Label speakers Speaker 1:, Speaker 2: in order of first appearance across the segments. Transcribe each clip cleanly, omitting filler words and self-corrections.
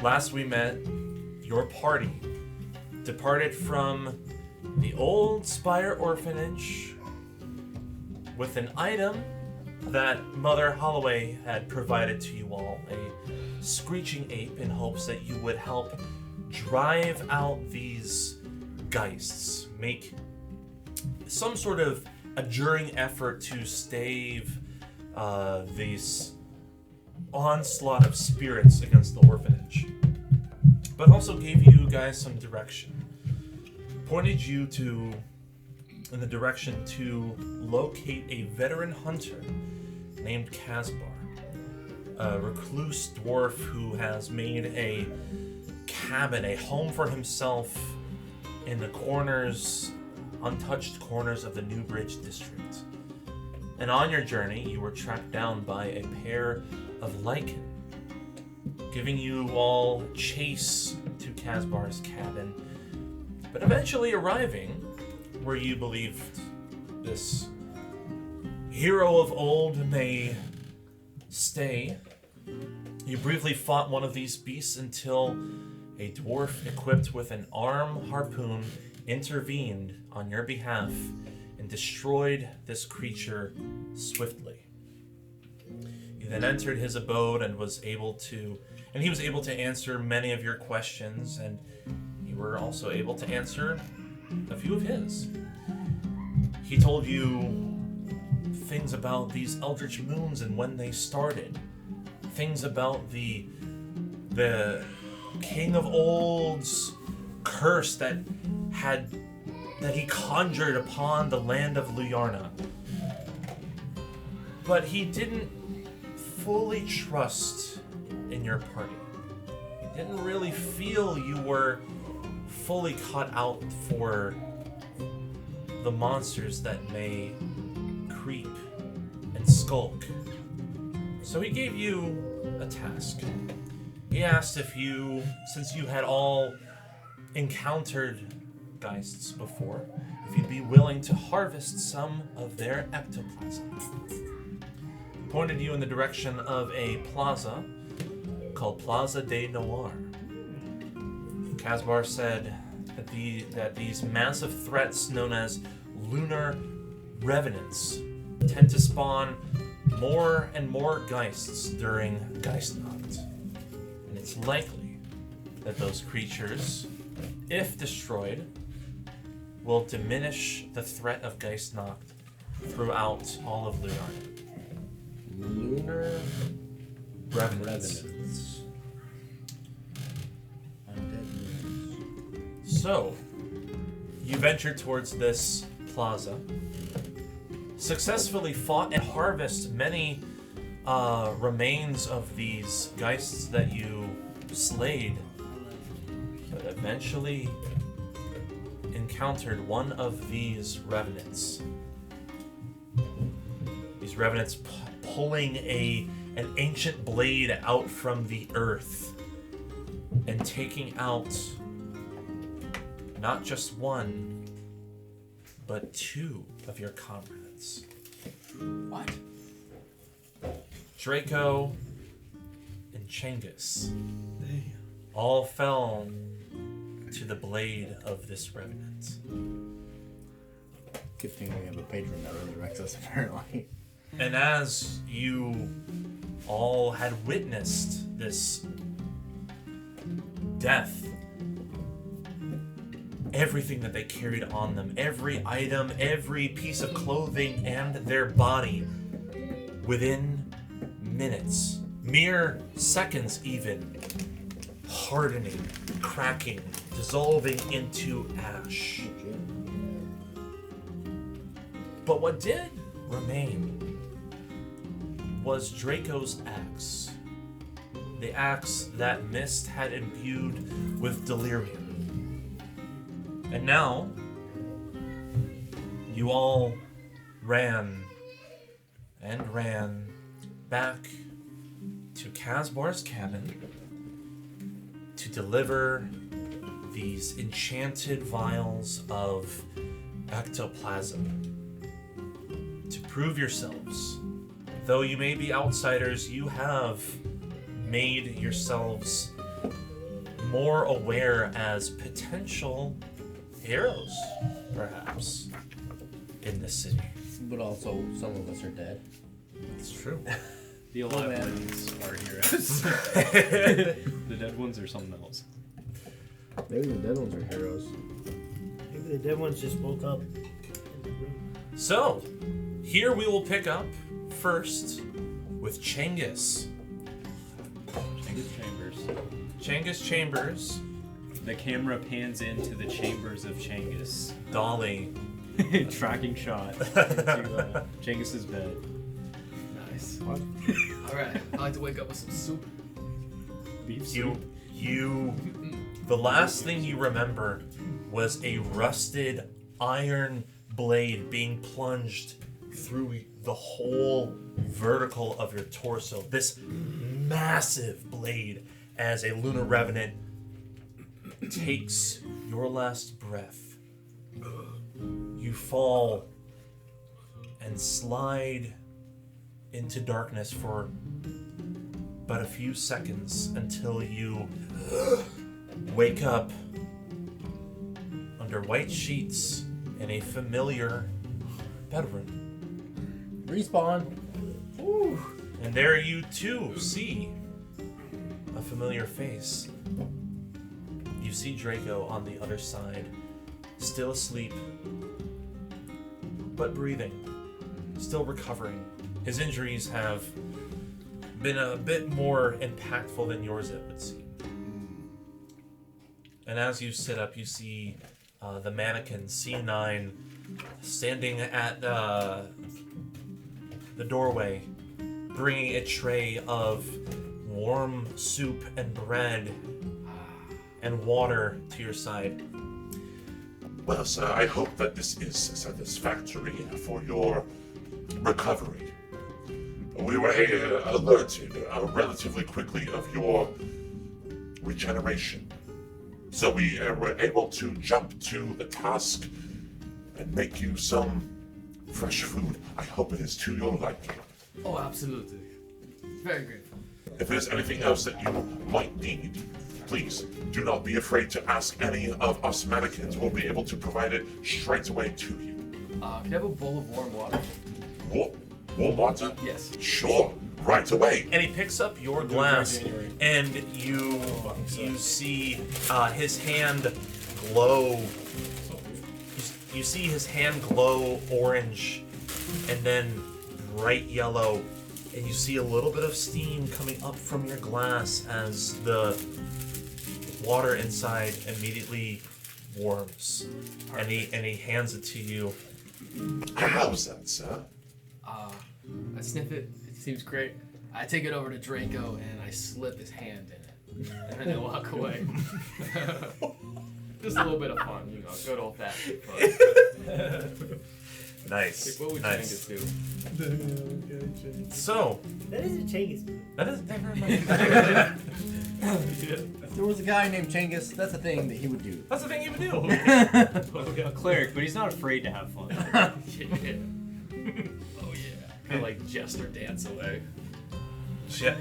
Speaker 1: Last we met, your party departed from the old Spire Orphanage with an item that Mother Holloway had provided to you all, a screeching ape, in hopes that you would help drive out these geists, make some sort of adjuring effort to stave these onslaught of spirits against the orphanage, but also gave you guys some direction. Pointed you in the direction to locate a veteran hunter named Kasbar, a recluse dwarf who has made a cabin, a home for himself in the untouched corners of the New Bridge district. And on your journey, you were tracked down by a pair of lichen, giving you all chase to Kasbar's cabin, but eventually arriving where you believed this hero of old may stay. You briefly fought one of these beasts until a dwarf equipped with an arm harpoon intervened on your behalf and destroyed this creature swiftly. You then entered his abode and he was able to answer many of your questions, and you were also able to answer a few of his. He told you things about these eldritch moons and when they started, things about the King of Old's curse that he conjured upon the land of Luyarna. But he didn't fully trust in your party. He didn't really feel you were fully cut out for the monsters that may creep and skulk. So he gave you a task. He asked if you, since you had all encountered geists before, if you'd be willing to harvest some of their ectoplasm. He pointed you in the direction of a plaza called Plaza de Noir. Kasbar said that these massive threats known as Lunar Revenants tend to spawn more and more geists during Geistnacht. And it's likely that those creatures, if destroyed, will diminish the threat of Geistnacht throughout all of Luyarna.
Speaker 2: Lunar
Speaker 1: Revenants.
Speaker 2: Undead moons.
Speaker 1: So, you ventured towards this plaza, successfully fought and harvested many remains of these geists that you slayed, but eventually encountered one of these revenants. These revenants pulling an ancient blade out from the earth and taking out not just one, but two of your comrades.
Speaker 2: What?
Speaker 1: Draco and Chenghis all fell to the blade of this revenant.
Speaker 2: Good thing we have a patron that resurrects us, apparently.
Speaker 1: And as you all had witnessed this death, everything that they carried on them, every item, every piece of clothing, and their body, within minutes, mere seconds even, hardening, cracking, dissolving into ash. But what did remain was Draco's axe. The axe that Mizt had imbued with delirium. And now, you all ran back to Kasbar's cabin to deliver these enchanted vials of ectoplasm. To prove yourselves, though you may be outsiders, you have made yourselves more aware as potential heroes, perhaps, in this city.
Speaker 2: But also, some of us are dead.
Speaker 1: It's true.
Speaker 3: The alive ones are heroes. The dead ones are something else.
Speaker 2: Maybe the dead ones are heroes.
Speaker 4: Maybe the dead ones just woke up.
Speaker 1: So, here we will pick up first with Chenghis. Chenghis Chambers.
Speaker 3: The camera pans into the chambers of Chenghis.
Speaker 1: Dolly.
Speaker 3: Tracking shot to Chenghis' bed.
Speaker 5: Nice. Alright, I like to wake up with some soup.
Speaker 3: Beef soup.
Speaker 1: The last thing you remember was a rusted iron blade being plunged through the whole vertical of your torso. This massive blade as a Lunar Revenant takes your last breath. You fall and slide into darkness for but a few seconds until you wake up under white sheets in a familiar bedroom.
Speaker 2: Respawn.
Speaker 1: Woo. And there you too see a familiar face. You see Draco on the other side, still asleep, but breathing, still recovering. His injuries have been a bit more impactful than yours, it would seem. And as you sit up, you see the mannequin C9 standing at the doorway, bringing a tray of warm soup and bread and water to your side.
Speaker 6: Well, sir, I hope that this is satisfactory for your recovery. We were alerted relatively quickly of your regeneration. So we were able to jump to the task and make you some fresh food. I hope it is to your liking.
Speaker 5: Oh, absolutely. Very grateful.
Speaker 6: If there's anything else that you might need, please do not be afraid to ask any of us mannequins. We'll be able to provide it straight away to you.
Speaker 5: Can I have a bowl of warm water?
Speaker 6: Warm water?
Speaker 5: Yes.
Speaker 6: Sure, right away.
Speaker 1: And he picks up your glass, and you see his hand glow. You see his hand glow orange, and then bright yellow, and you see a little bit of steam coming up from your glass as the water inside immediately warms. And he hands it to you.
Speaker 6: How's that, sir?
Speaker 5: I sniff it. It seems great. I take it over to Draco and I slip his hand in it, and then I walk away. Just a little bit of fun, you know, good old fashioned fun.
Speaker 1: Nice.
Speaker 5: What would
Speaker 1: nice.
Speaker 5: Chenghis do?
Speaker 1: So
Speaker 4: That is a Chenghis.
Speaker 1: that is never mind.
Speaker 2: If there was a guy named Chenghis, that's a thing that he would do.
Speaker 1: That's the thing you would do.
Speaker 3: A cleric, but he's not afraid to have fun.
Speaker 5: Yeah. Oh yeah. Kind of like jester dance away.
Speaker 1: Shit.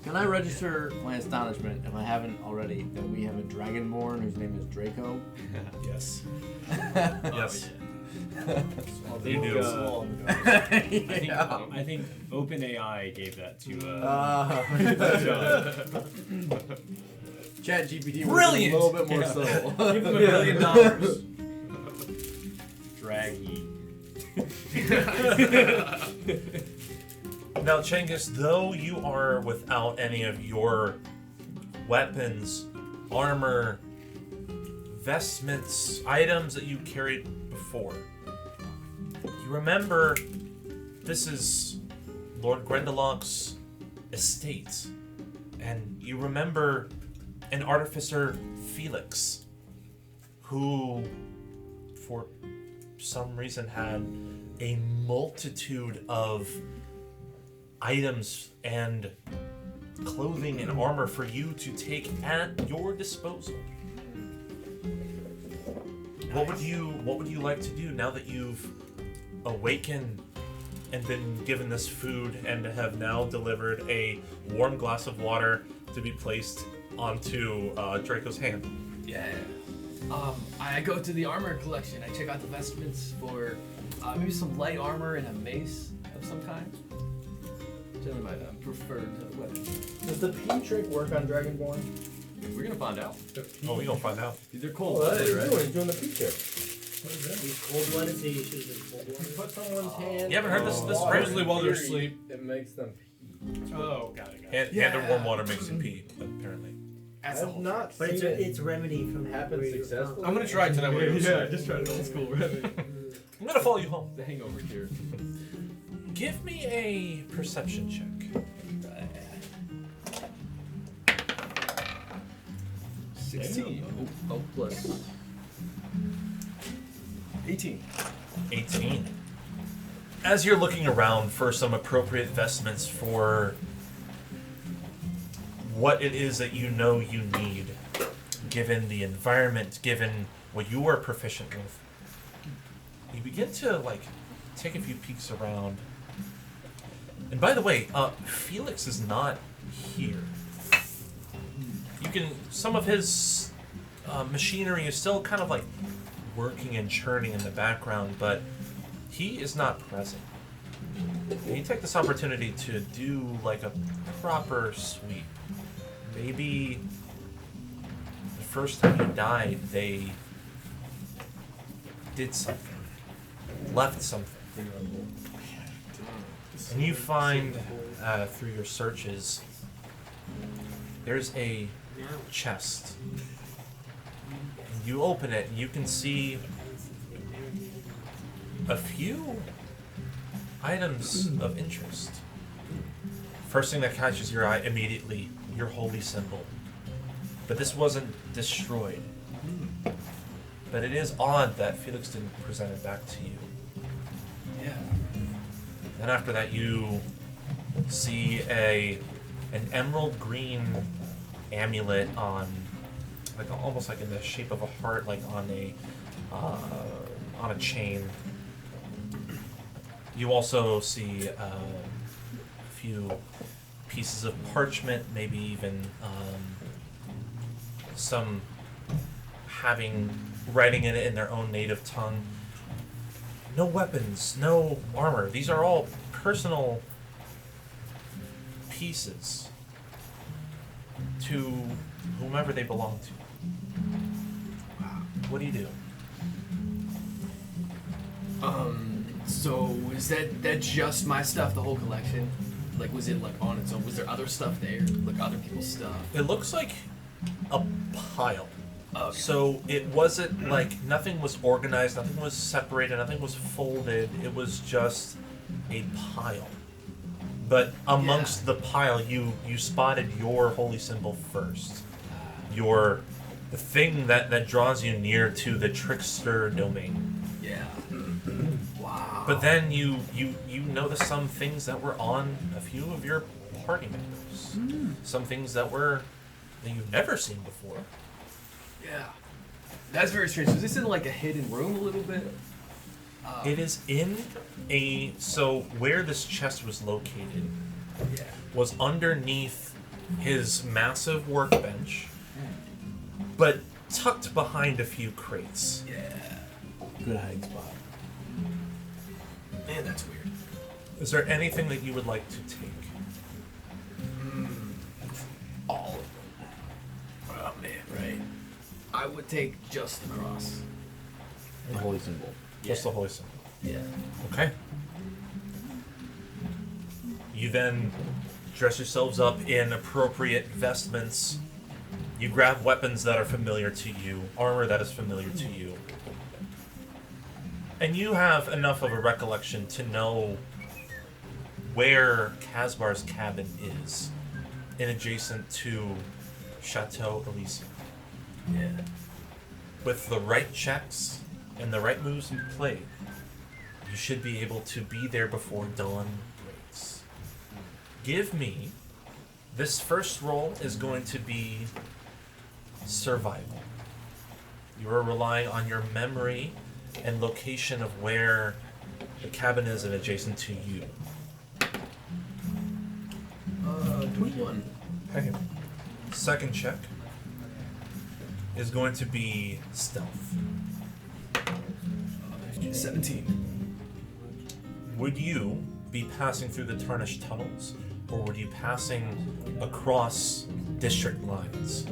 Speaker 2: Can I register my astonishment, if I haven't already, that we have a dragonborn whose name is Draco?
Speaker 1: Yes.
Speaker 5: Oh,
Speaker 1: Yes.
Speaker 5: yeah.
Speaker 1: You do.
Speaker 3: I think OpenAI gave that to
Speaker 2: ChatGPT was
Speaker 3: Brilliant!
Speaker 2: a little bit more subtle.
Speaker 3: Give him $1 million. Draggy.
Speaker 1: Now, Chenghis, though you are without any of your weapons, armor, vestments, items that you carried before, you remember this is Lord Grendeloc's estate, and you remember an artificer, Felix, who, for some reason, had a multitude of items and clothing and armor for you to take at your disposal. What would you like to do now that you've awakened and been given this food and have now delivered a warm glass of water to be placed onto Draco's hand.
Speaker 5: Yeah. I go to the armor collection. I check out the vestments for maybe some light armor and a mace of some kind. Generally my preferred weapon.
Speaker 2: Does the pea trick work on Dragonborn?
Speaker 5: We're gonna find out.
Speaker 1: Oh, we gonna find out.
Speaker 5: These are
Speaker 2: Oh,
Speaker 5: cold
Speaker 2: that's what
Speaker 5: blooded,
Speaker 2: he's
Speaker 5: right?
Speaker 2: doing. He's doing the pea trick.
Speaker 4: He's cold-blooded, so you should have been cold-blooded.
Speaker 2: Put someone's hand.
Speaker 1: You haven't heard this- this
Speaker 2: water.
Speaker 3: Usually while they're asleep.
Speaker 2: It makes them pee.
Speaker 3: Oh, got it.
Speaker 1: Hand of warm water makes you pee, apparently.
Speaker 5: That's the
Speaker 2: I've
Speaker 5: whole
Speaker 2: not
Speaker 4: But
Speaker 2: seen it
Speaker 4: it's remedy from
Speaker 2: happen
Speaker 4: where you-
Speaker 2: successfully.
Speaker 3: I'm gonna try tonight.
Speaker 5: just try to old school remedy.
Speaker 1: I'm gonna follow you home.
Speaker 5: The hangover cure.
Speaker 1: Give me a perception check.
Speaker 5: 16. Oh, plus 18.
Speaker 1: 18. As you're looking around for some appropriate vestments for what it is that you know you need, given the environment, given what you are proficient with, you begin to take a few peeks around. And by the way, Felix is not here. You can, some of his machinery is still kind of working and churning in the background, but he is not present. And you take this opportunity to do a proper sweep. Maybe the first time you died, they did something, left something. And you find through your searches, there's a chest. And you open it, and you can see a few items of interest. First thing that catches your eye immediately, your holy symbol. But this wasn't destroyed. But it is odd that Felix didn't present it back to you.
Speaker 5: Yeah.
Speaker 1: Then after that, you see an emerald green amulet on, almost in the shape of a heart, on a chain. You also see a few pieces of parchment, maybe even some having writing in it in their own native tongue. No weapons, no armor. These are all personal pieces to whomever they belong to. What do you do?
Speaker 5: So is that just my stuff, the whole collection? Was it on its own? Was there other stuff there? Other people's stuff?
Speaker 1: It looks like a pile.
Speaker 5: Okay.
Speaker 1: So it wasn't nothing was organized, nothing was separated, nothing was folded. It was just a pile. But amongst the pile, you spotted your holy symbol first. The thing that draws you near to the trickster domain.
Speaker 5: Yeah. Wow.
Speaker 1: But then you notice some things that were on a few of your party members. Some things that you've never seen before.
Speaker 5: Yeah. That's very strange. So is this in a hidden room a little bit?
Speaker 1: It is in so where this chest was located was underneath his massive workbench, but tucked behind a few crates.
Speaker 5: Yeah.
Speaker 2: Good hiding spot.
Speaker 5: Man, that's weird.
Speaker 1: Is there anything that you would like to take?
Speaker 5: All of them. Oh man, right. I would take just the cross.
Speaker 2: The holy symbol.
Speaker 1: Just the holy symbol.
Speaker 5: Yeah.
Speaker 1: Okay. You then dress yourselves up in appropriate vestments. You grab weapons that are familiar to you, armor that is familiar to you. And you have enough of a recollection to know where Kasbar's cabin is, in adjacent to Chateau Elysium.
Speaker 5: Yeah.
Speaker 1: With the right checks and the right moves you played, you should be able to be there before dawn breaks. Give me, this first roll is going to be survival. You are relying on your memory and location of where the cabin is and adjacent to you.
Speaker 5: 21.
Speaker 1: Okay. second check is going to be stealth.
Speaker 5: 17.
Speaker 1: Would you be passing through the tarnished tunnels, or would you passing across district lines?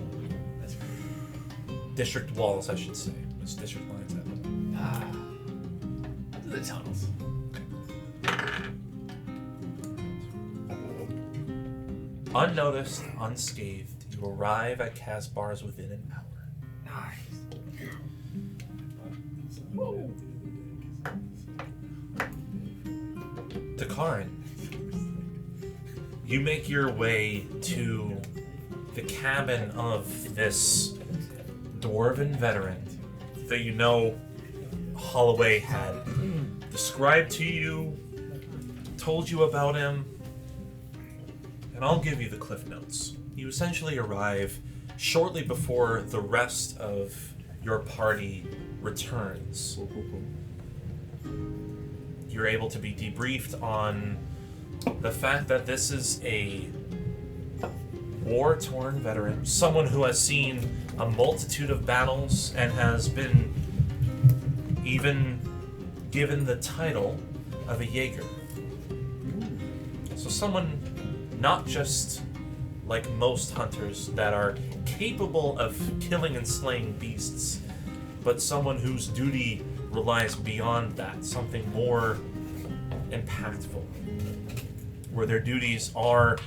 Speaker 1: District walls, I should say. It's district lines.
Speaker 5: The tunnels.
Speaker 1: Unnoticed, unscathed, you arrive at Kasbar's within an hour.
Speaker 5: Nice.
Speaker 1: Decarin, you make your way to the cabin of this dwarven veteran that you know Holloway had described to you, told you about him, and I'll give you the cliff notes. You essentially arrive shortly before the rest of your party returns. You're able to be debriefed on the fact that this is a war-torn veteran, someone who has seen a multitude of battles and has been even given the title of a Jaeger. So someone not just like most hunters that are capable of killing and slaying beasts, but someone whose duty relies beyond that, something more impactful, where their duties are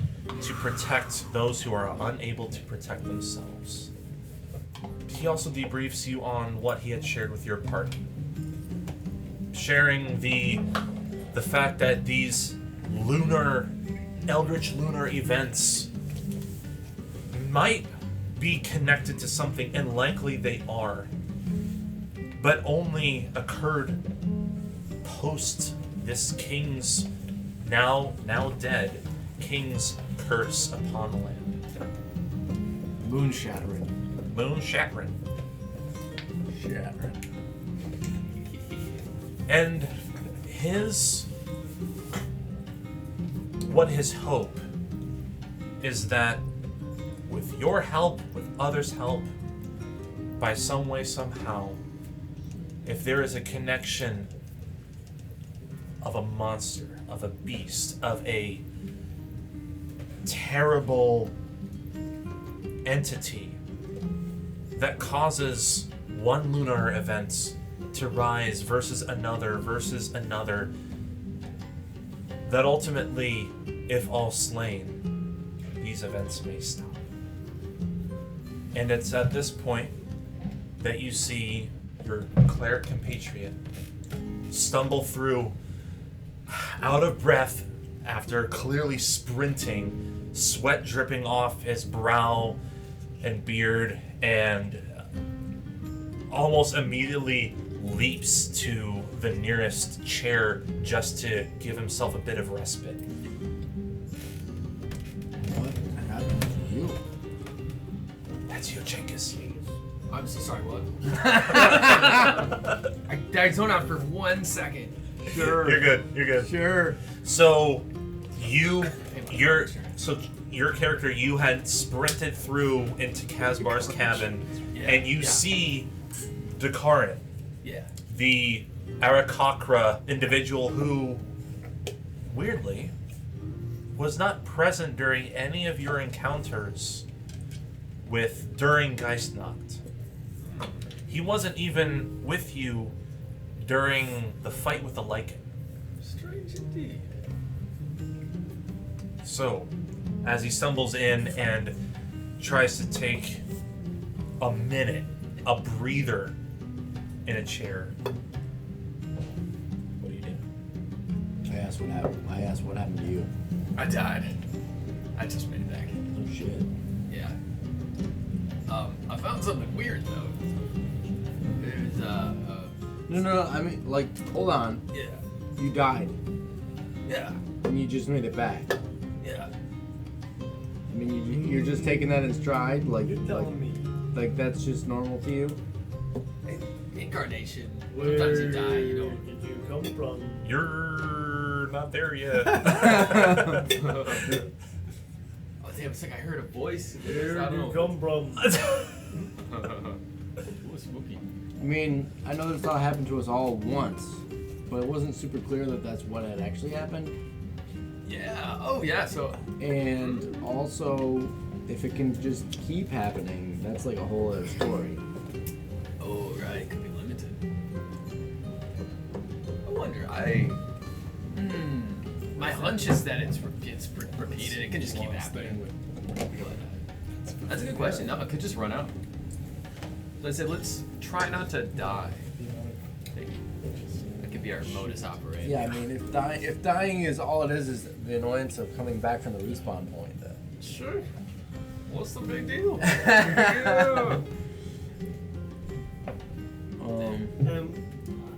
Speaker 1: to protect those who are unable to protect themselves. He also debriefs you on what he had shared with your party, sharing the fact that these eldritch lunar events might be connected to something, and likely they are, but only occurred post this king's now dead king's curse upon the land.
Speaker 2: Moon shattering.
Speaker 1: And what his hope is that with your help, with others' help, by some way, somehow, if there is a connection of a monster, of a beast, of a terrible entity that causes one lunar event to rise versus another, that ultimately, if all slain, these events may stop. And it's at this point that you see your cleric compatriot stumble through, out of breath after clearly sprinting, sweat dripping off his brow and beard, and almost immediately leaps to the nearest chair just to give himself a bit of respite.
Speaker 2: What happened to you?
Speaker 1: That's you, Chenghis.
Speaker 5: I'm so sorry, what? I zoned out for 1 second.
Speaker 2: Sure.
Speaker 1: You're good.
Speaker 2: Sure.
Speaker 1: So your character, you had sprinted through into Kasbar's cabin, and you see Decarin, the Arakakra individual who, weirdly, was not present during any of your encounters during Geistnacht. He wasn't even with you during the fight with the lichen.
Speaker 5: Strange indeed.
Speaker 1: So, as he stumbles in and tries to take a minute, a breather in a chair, what do you do?
Speaker 2: I asked what happened to you.
Speaker 5: I died. I just made it back.
Speaker 2: Oh shit.
Speaker 5: Yeah. I found something weird though. It was
Speaker 2: No, I mean, like, hold on.
Speaker 5: yeah.
Speaker 2: You died,
Speaker 5: Yeah.
Speaker 2: and you just made it back.
Speaker 5: Yeah.
Speaker 2: I mean, you're just taking that in stride, like that's just normal to you.
Speaker 5: Incarnation.
Speaker 4: Where
Speaker 5: Sometimes you die, you know.
Speaker 4: did you come from?
Speaker 1: You're not there yet.
Speaker 5: Oh, damn, it's like I heard a voice.
Speaker 4: Where
Speaker 5: I
Speaker 4: do you
Speaker 5: don't know.
Speaker 4: come from?
Speaker 3: Ooh, spooky.
Speaker 2: I mean, I know this all happened to us all once, but it wasn't super clear that that's what had actually happened.
Speaker 5: Yeah. Oh, yeah. So,
Speaker 2: And also, if it can just keep happening, that's like a whole other story.
Speaker 5: oh, right. It could be limited. I wonder. My hunch is that it's repeated. It can just keep happening. That's a good question. No, it could just run out. Let's try not to die. That could be our modus operandi.
Speaker 2: Yeah, I mean, if dying is all it is the annoyance of coming back from the respawn point, then.
Speaker 5: Sure. What's the big deal?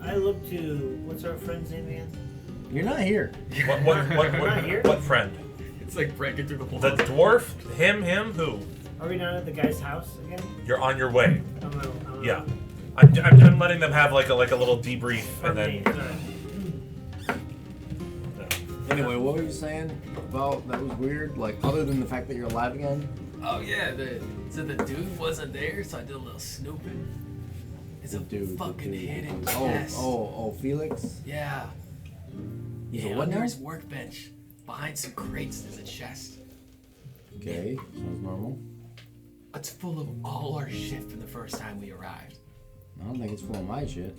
Speaker 4: I look to what's our friend's name again?
Speaker 2: You're not here.
Speaker 4: Not here?
Speaker 1: What friend?
Speaker 5: It's like breaking through the wall.
Speaker 1: The dwarf? Him? Who?
Speaker 4: Are we not at the guy's house again?
Speaker 1: You're on your way.
Speaker 4: I'm
Speaker 1: Yeah. I'm letting them have like a little debrief and then.
Speaker 2: Anyway, what were you saying? Well, that was weird. Like, other than the fact that you're alive again.
Speaker 5: Oh yeah, so the dude wasn't there, so I did a little snooping. It's a fucking hidden chest.
Speaker 2: Oh, Felix.
Speaker 5: Yeah.
Speaker 2: He's
Speaker 5: Yeah,
Speaker 2: a what
Speaker 5: under
Speaker 2: now?
Speaker 5: his workbench, behind some crates, there's a chest.
Speaker 2: Okay, sounds normal.
Speaker 5: It's full of all our shit from the first time we arrived.
Speaker 2: I don't think it's full of my shit.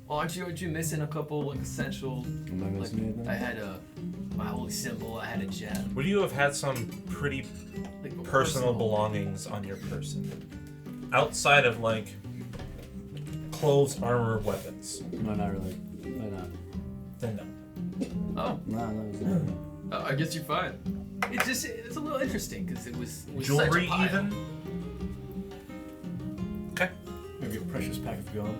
Speaker 5: Well, aren't you missing a couple like essential?
Speaker 2: Am I missing anything?
Speaker 5: I had my holy symbol. I had a gem.
Speaker 1: Would you have had some pretty
Speaker 5: Like,
Speaker 1: personal belongings on your person? Outside of like clothes, armor, weapons.
Speaker 2: No, not really. Why not?
Speaker 1: Then no.
Speaker 5: Oh,
Speaker 2: No, that was it.
Speaker 5: I guess you're fine. It's a little interesting because it was
Speaker 1: Jewelry
Speaker 5: such a pile.
Speaker 1: even? Okay.
Speaker 3: Maybe a precious pack of gum.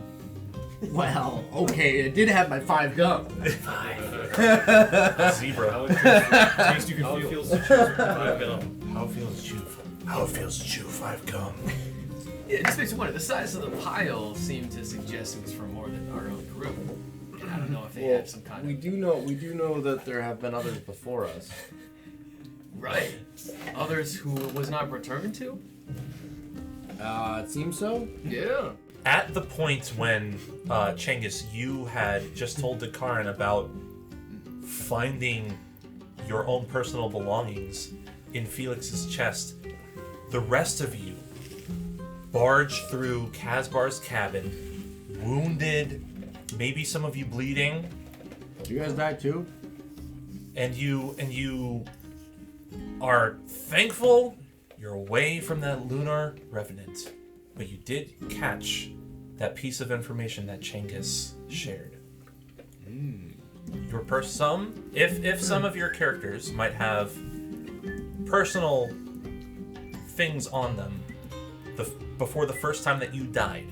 Speaker 2: Well, okay, it did have my 5 gum.
Speaker 1: Zebra.
Speaker 3: Taste you can
Speaker 6: How it
Speaker 3: feel.
Speaker 6: feels to choose 5 gum.
Speaker 1: How it feels to chew 5 gum.
Speaker 5: Yeah, it just makes you wonder. The size of the pile seemed to suggest it was from more than our own group. And I don't know if they had some kind
Speaker 2: we
Speaker 5: of
Speaker 2: do know that there have been others before us.
Speaker 5: right. Others who was not returned to.
Speaker 2: It seems so.
Speaker 5: Yeah.
Speaker 1: At the point when Chenghis, you had just told Decarin about finding your own personal belongings in Felix's chest, the rest of you barged through Kasbar's cabin, wounded, maybe some of you bleeding,
Speaker 2: You guys died too?
Speaker 1: and you are thankful you're away from that Lunar Revenant. But you did catch that piece of information that Chenghis shared. Your if some of your characters might have personal things on them before the first time that you died,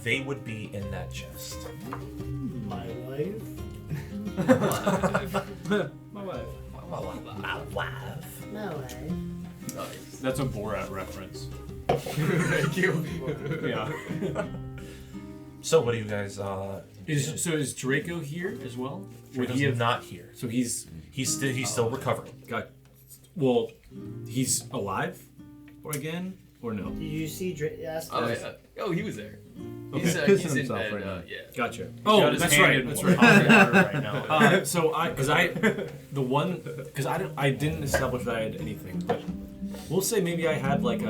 Speaker 1: they would be in that chest.
Speaker 4: My life.
Speaker 3: My wife.
Speaker 1: My wife.
Speaker 4: My life.
Speaker 5: Nice.
Speaker 3: That's a Borat reference.
Speaker 5: Thank you.
Speaker 3: Yeah.
Speaker 1: So what do you guys?
Speaker 3: Is Draco here as well? Would
Speaker 1: He's
Speaker 3: he have
Speaker 1: not here.
Speaker 3: So he's
Speaker 1: He's still recovering.
Speaker 3: got. Well, he's alive, or again, or no?
Speaker 4: Did you see ask
Speaker 5: Oh yeah. Oh, he was there. He's,
Speaker 3: Okay.
Speaker 5: he's
Speaker 2: Pissing
Speaker 5: in
Speaker 2: himself
Speaker 5: bed.
Speaker 2: right now.
Speaker 5: Yeah.
Speaker 3: Gotcha.
Speaker 6: got
Speaker 3: Oh,
Speaker 6: his
Speaker 3: that's
Speaker 6: hand
Speaker 3: right.
Speaker 6: in
Speaker 3: That's
Speaker 6: water.
Speaker 3: right.
Speaker 6: Right now.
Speaker 3: So I didn't establish that I had anything, but we'll say maybe I had like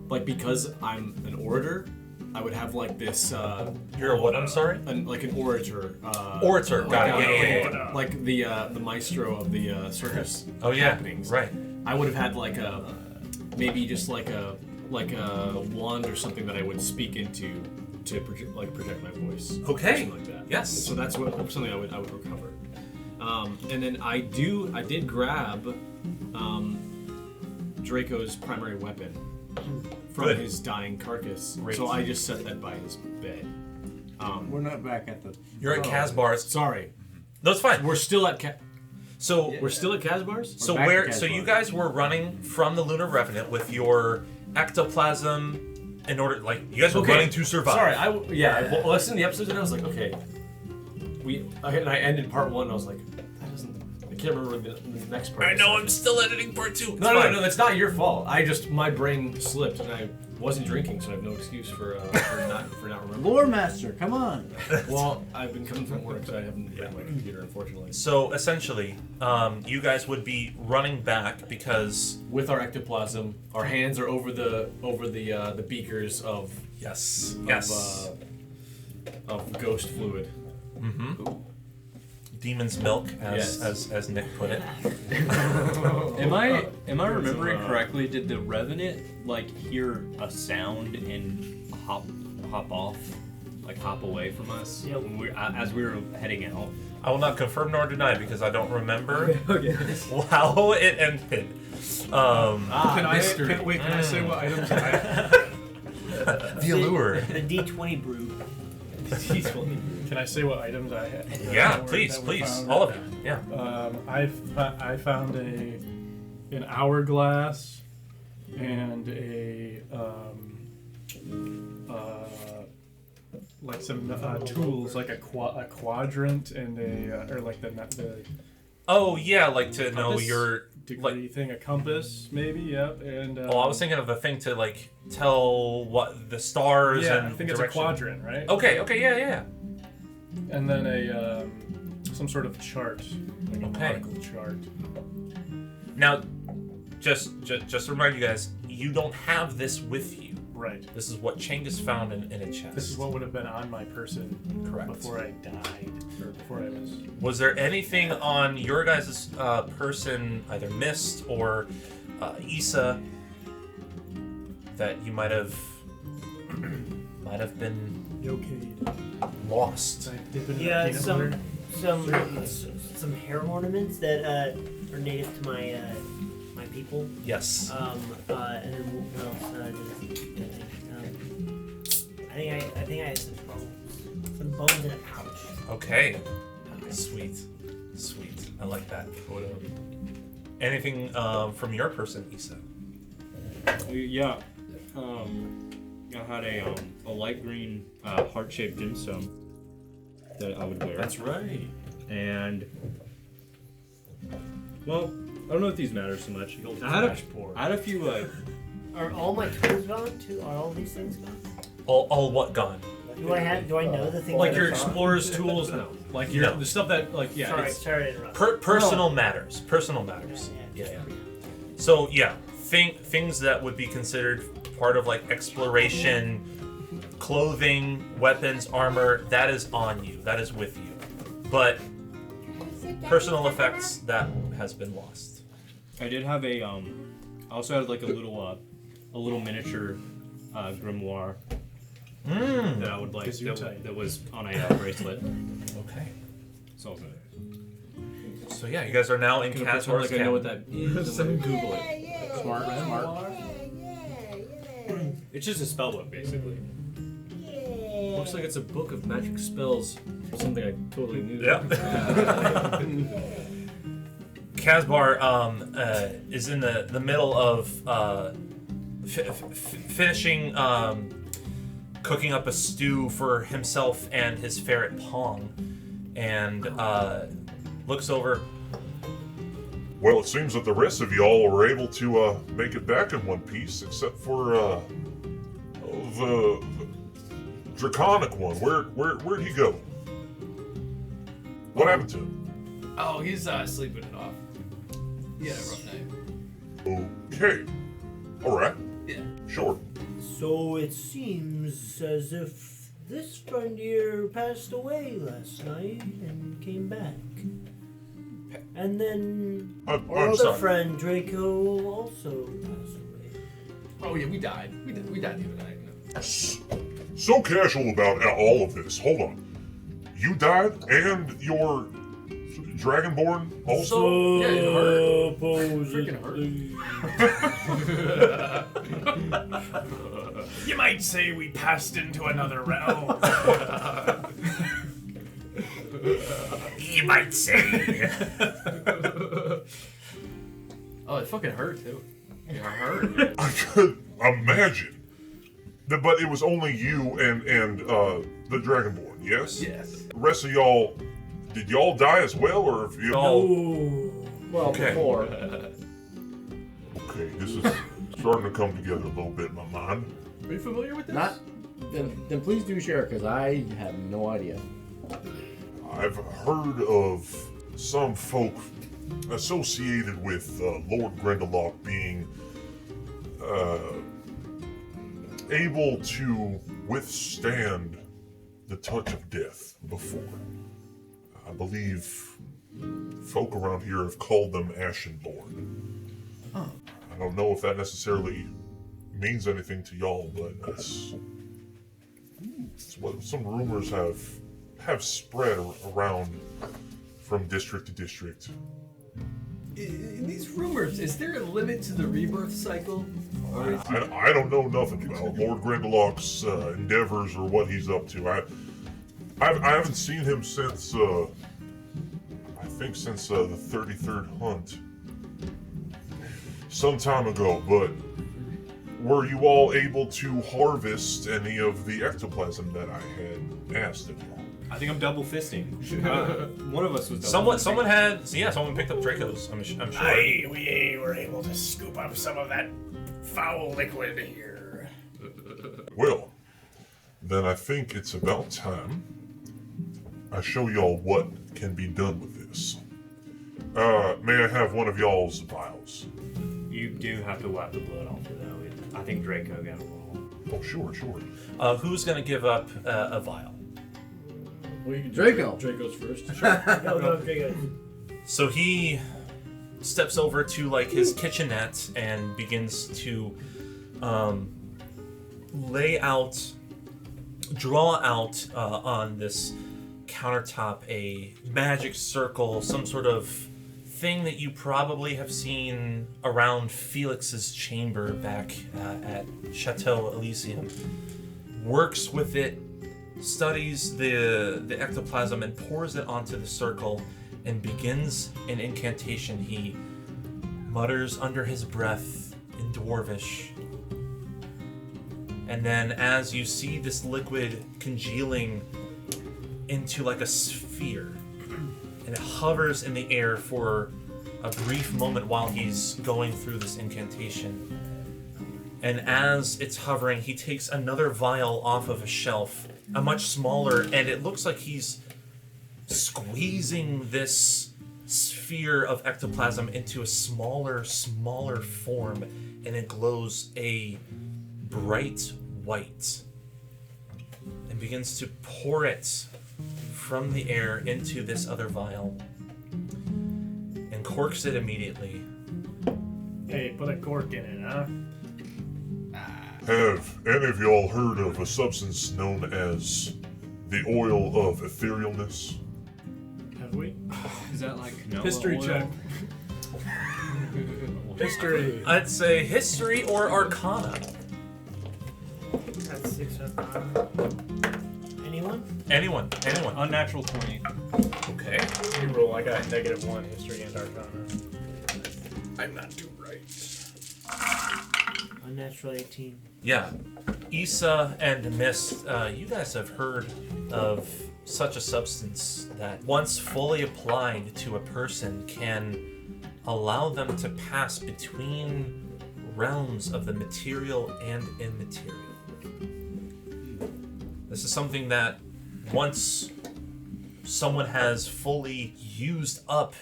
Speaker 3: like because I'm an orator, I would have like this.
Speaker 1: You're a what? I'm sorry.
Speaker 3: Like an orator.
Speaker 1: Orator. Got it.
Speaker 3: Like,
Speaker 1: Yeah.
Speaker 3: like the maestro of the circus.
Speaker 1: Oh yeah.
Speaker 3: happenings.
Speaker 1: Right.
Speaker 3: I would have had like maybe just like a wand or something that I would speak into to project my voice.
Speaker 1: Okay.
Speaker 3: Something like that.
Speaker 1: Yes.
Speaker 3: So that's something I would recover. And then I did grab Draco's primary weapon from
Speaker 1: Good.
Speaker 3: his dying carcass.
Speaker 1: Great.
Speaker 3: So I just set that by his bed.
Speaker 2: We're not back at the.
Speaker 1: You're at Kasbar's.
Speaker 3: Sorry,
Speaker 1: No, it's fine.
Speaker 3: we're still at
Speaker 1: So
Speaker 3: we're still at Kasbar's.
Speaker 1: So
Speaker 2: back to
Speaker 1: so you
Speaker 2: Kasbar.
Speaker 1: guys were running from the Lunar Revenant with your ectoplasm in order, like you guys were
Speaker 3: Okay.
Speaker 1: running to survive.
Speaker 3: Sorry, I listened to the episodes and I was like, okay, I ended part 1 and I was like, that can't remember the next part.
Speaker 1: I know, I'm still editing part 2. It's
Speaker 3: No,
Speaker 1: fine.
Speaker 3: that's not your fault. My brain slipped and I wasn't drinking, so I have no excuse for not remembering.
Speaker 2: Lore Master, come on.
Speaker 3: Well, I've been coming from work, so I haven't been on my computer, unfortunately.
Speaker 1: So essentially, you guys would be running back because
Speaker 3: With our ectoplasm, our hands are over the beakers of of ghost fluid.
Speaker 1: demon's milk,
Speaker 3: Yes.
Speaker 1: as Nick put it.
Speaker 7: Am I remembering correctly? Did the Revenant like hear a sound and hop off, like hop away from us when as we were heading out?
Speaker 1: I will not confirm nor deny because I don't remember
Speaker 7: Okay.
Speaker 1: how it ended.
Speaker 8: Can I say what items I have?
Speaker 1: The allure.
Speaker 4: The D20 brew.
Speaker 8: Can I say what items I have?
Speaker 1: Yeah,
Speaker 8: that were
Speaker 1: please,
Speaker 8: found?
Speaker 1: all of you. Yeah.
Speaker 8: I found an hourglass and a like some tools, like a quadrant and or like the
Speaker 1: Oh yeah, like to know
Speaker 8: compass
Speaker 1: your
Speaker 8: degree thing, a compass maybe. Yep. And
Speaker 1: Oh, I was thinking of a thing to like tell what the stars
Speaker 8: yeah,
Speaker 1: and
Speaker 8: I think it's
Speaker 1: direction.
Speaker 8: a quadrant, right?
Speaker 1: Okay, yeah.
Speaker 8: And then a some sort of chart, like a
Speaker 1: Okay.
Speaker 8: nautical chart.
Speaker 1: Now, just to remind you guys, you don't have this with you.
Speaker 8: Right.
Speaker 1: This is what Chenghis found in a chest.
Speaker 8: This is what would have been on my person
Speaker 1: Correct.
Speaker 8: before I died, or before I was.
Speaker 1: Was there anything on your guys' person, either Mizt or Issa, that you might have been lost?
Speaker 4: Yeah, some hair ornaments that are native to my my people.
Speaker 1: Yes.
Speaker 4: And then what else? I think I had some bones in a pouch.
Speaker 1: Okay. Sweet. I like that. Anything from your person, Issa?
Speaker 7: Yeah. I had a light green heart-shaped gemstone that I would wear.
Speaker 3: That's right.
Speaker 7: And well, I don't know if these matter so much. I had a few
Speaker 4: Are all my tools gone too? Are all these things gone?
Speaker 1: All what gone?
Speaker 4: Do I know the things?
Speaker 3: Like
Speaker 4: that
Speaker 3: your
Speaker 4: are gone?
Speaker 3: explorer's tools? No. Like your
Speaker 1: No.
Speaker 3: the stuff that
Speaker 4: Sorry to interrupt.
Speaker 1: Personal matters. Personal matters. Yeah. So yeah, things that would be considered part of like exploration, clothing, weapons, armor, that is on you. That is with you. But personal effects, that has been lost.
Speaker 7: I did have I also had like a little miniature grimoire that I would like that was on a bracelet.
Speaker 1: Okay.
Speaker 7: So
Speaker 1: So yeah, you guys are now in
Speaker 3: Can I pretend
Speaker 1: Kasbar's
Speaker 3: like I know what
Speaker 1: camp.
Speaker 3: that is? and then Google it.
Speaker 7: smart. It's just a spell book basically.
Speaker 3: Looks like it's a book of magic spells. Something I totally knew.
Speaker 1: Yeah. Kasbar is in the middle of finishing cooking up a stew for himself and his ferret Pong, and looks over.
Speaker 6: Well, it seems that the rest of y'all were able to make it back in one piece, except for the draconic one. Where'd he go? What happened to him?
Speaker 5: Oh, he's sleeping it off. He had a rough night.
Speaker 6: Okay. All right.
Speaker 5: Yeah.
Speaker 6: Sure.
Speaker 4: So it seems as if this friend here passed away last night and came back. And then our
Speaker 6: I'm
Speaker 4: other
Speaker 6: sorry.
Speaker 4: friend Draco also passed away.
Speaker 5: Oh yeah, we died. We died the other night.
Speaker 6: So casual about all of this. Hold on. You died, and your Dragonborn also?
Speaker 5: Yeah, it hurt. Freaking
Speaker 8: You might say we passed into another realm.
Speaker 1: You might say.
Speaker 5: Oh, it fucking hurt too. It hurt.
Speaker 6: I could imagine. But it was only you and the Dragonborn, yes?
Speaker 5: Yes.
Speaker 6: The rest of y'all Did y'all die as well, or if you?
Speaker 2: Well,
Speaker 6: Okay.
Speaker 2: before.
Speaker 6: Okay, this is starting to come together a little bit in my mind.
Speaker 5: Are you familiar with this?
Speaker 2: Not. Then please do share, because I have no idea.
Speaker 6: I've heard of some folk associated with Lord Grendelock being able to withstand the touch of death before. I believe folk around here have called them Ashenborn.
Speaker 5: Oh.
Speaker 6: I don't know if that necessarily means anything to y'all, but it's what some rumors have spread around from district to district.
Speaker 5: In these rumors, is there a limit to the rebirth cycle? Or is
Speaker 6: I don't know nothing about Lord Grendelock's endeavors or what he's up to. I haven't seen him since I think since the 33rd hunt some time ago. But were you all able to harvest any of the ectoplasm that I had asked of y'all?
Speaker 7: I think I'm double fisting. One of us was double
Speaker 1: Someone had, someone picked up Draco's. I'm sure.
Speaker 9: We were able to scoop up some of that foul liquid here.
Speaker 6: Well, then I think it's about time I show y'all what can be done with this. May I have one of y'all's vials?
Speaker 7: You do have to wipe the blood off of that. I think Draco got a little.
Speaker 6: Oh, sure.
Speaker 1: Who's gonna give up a vial?
Speaker 2: Draco.
Speaker 3: Draco's first.
Speaker 4: No, Draco.
Speaker 1: So he steps over to like his kitchenette and begins to draw out on this countertop a magic circle, some sort of thing that you probably have seen around Felix's chamber back at Chateau Elysium. Works with it, studies the ectoplasm and pours it onto the circle and begins an incantation. He mutters under his breath in Dwarvish. And then as you see this liquid congealing into like a sphere, and it hovers in the air for a brief moment while he's going through this incantation. And as it's hovering, he takes another vial off of a shelf, a much smaller, and it looks like he's squeezing this sphere of ectoplasm into a smaller form, and it glows a bright white and begins to pour it from the air into this other vial and corks it immediately.
Speaker 9: Hey, put a cork in it, huh?
Speaker 6: Have any of y'all heard of a substance known as the oil of etherealness?
Speaker 9: Have we?
Speaker 7: Is that like canola
Speaker 8: History
Speaker 7: oil?
Speaker 8: check.
Speaker 9: History.
Speaker 1: I'd say history or arcana.
Speaker 4: That's 6 Anyone? Anyone?
Speaker 7: Unnatural 20.
Speaker 1: Okay.
Speaker 9: You roll. I got -1 history and arcana. I'm not too right.
Speaker 4: Unnatural 18.
Speaker 1: Yeah. Issa and Mizt, you guys have heard of such a substance that once fully applied to a person can allow them to pass between realms of the material and immaterial. This is something that once someone has fully used up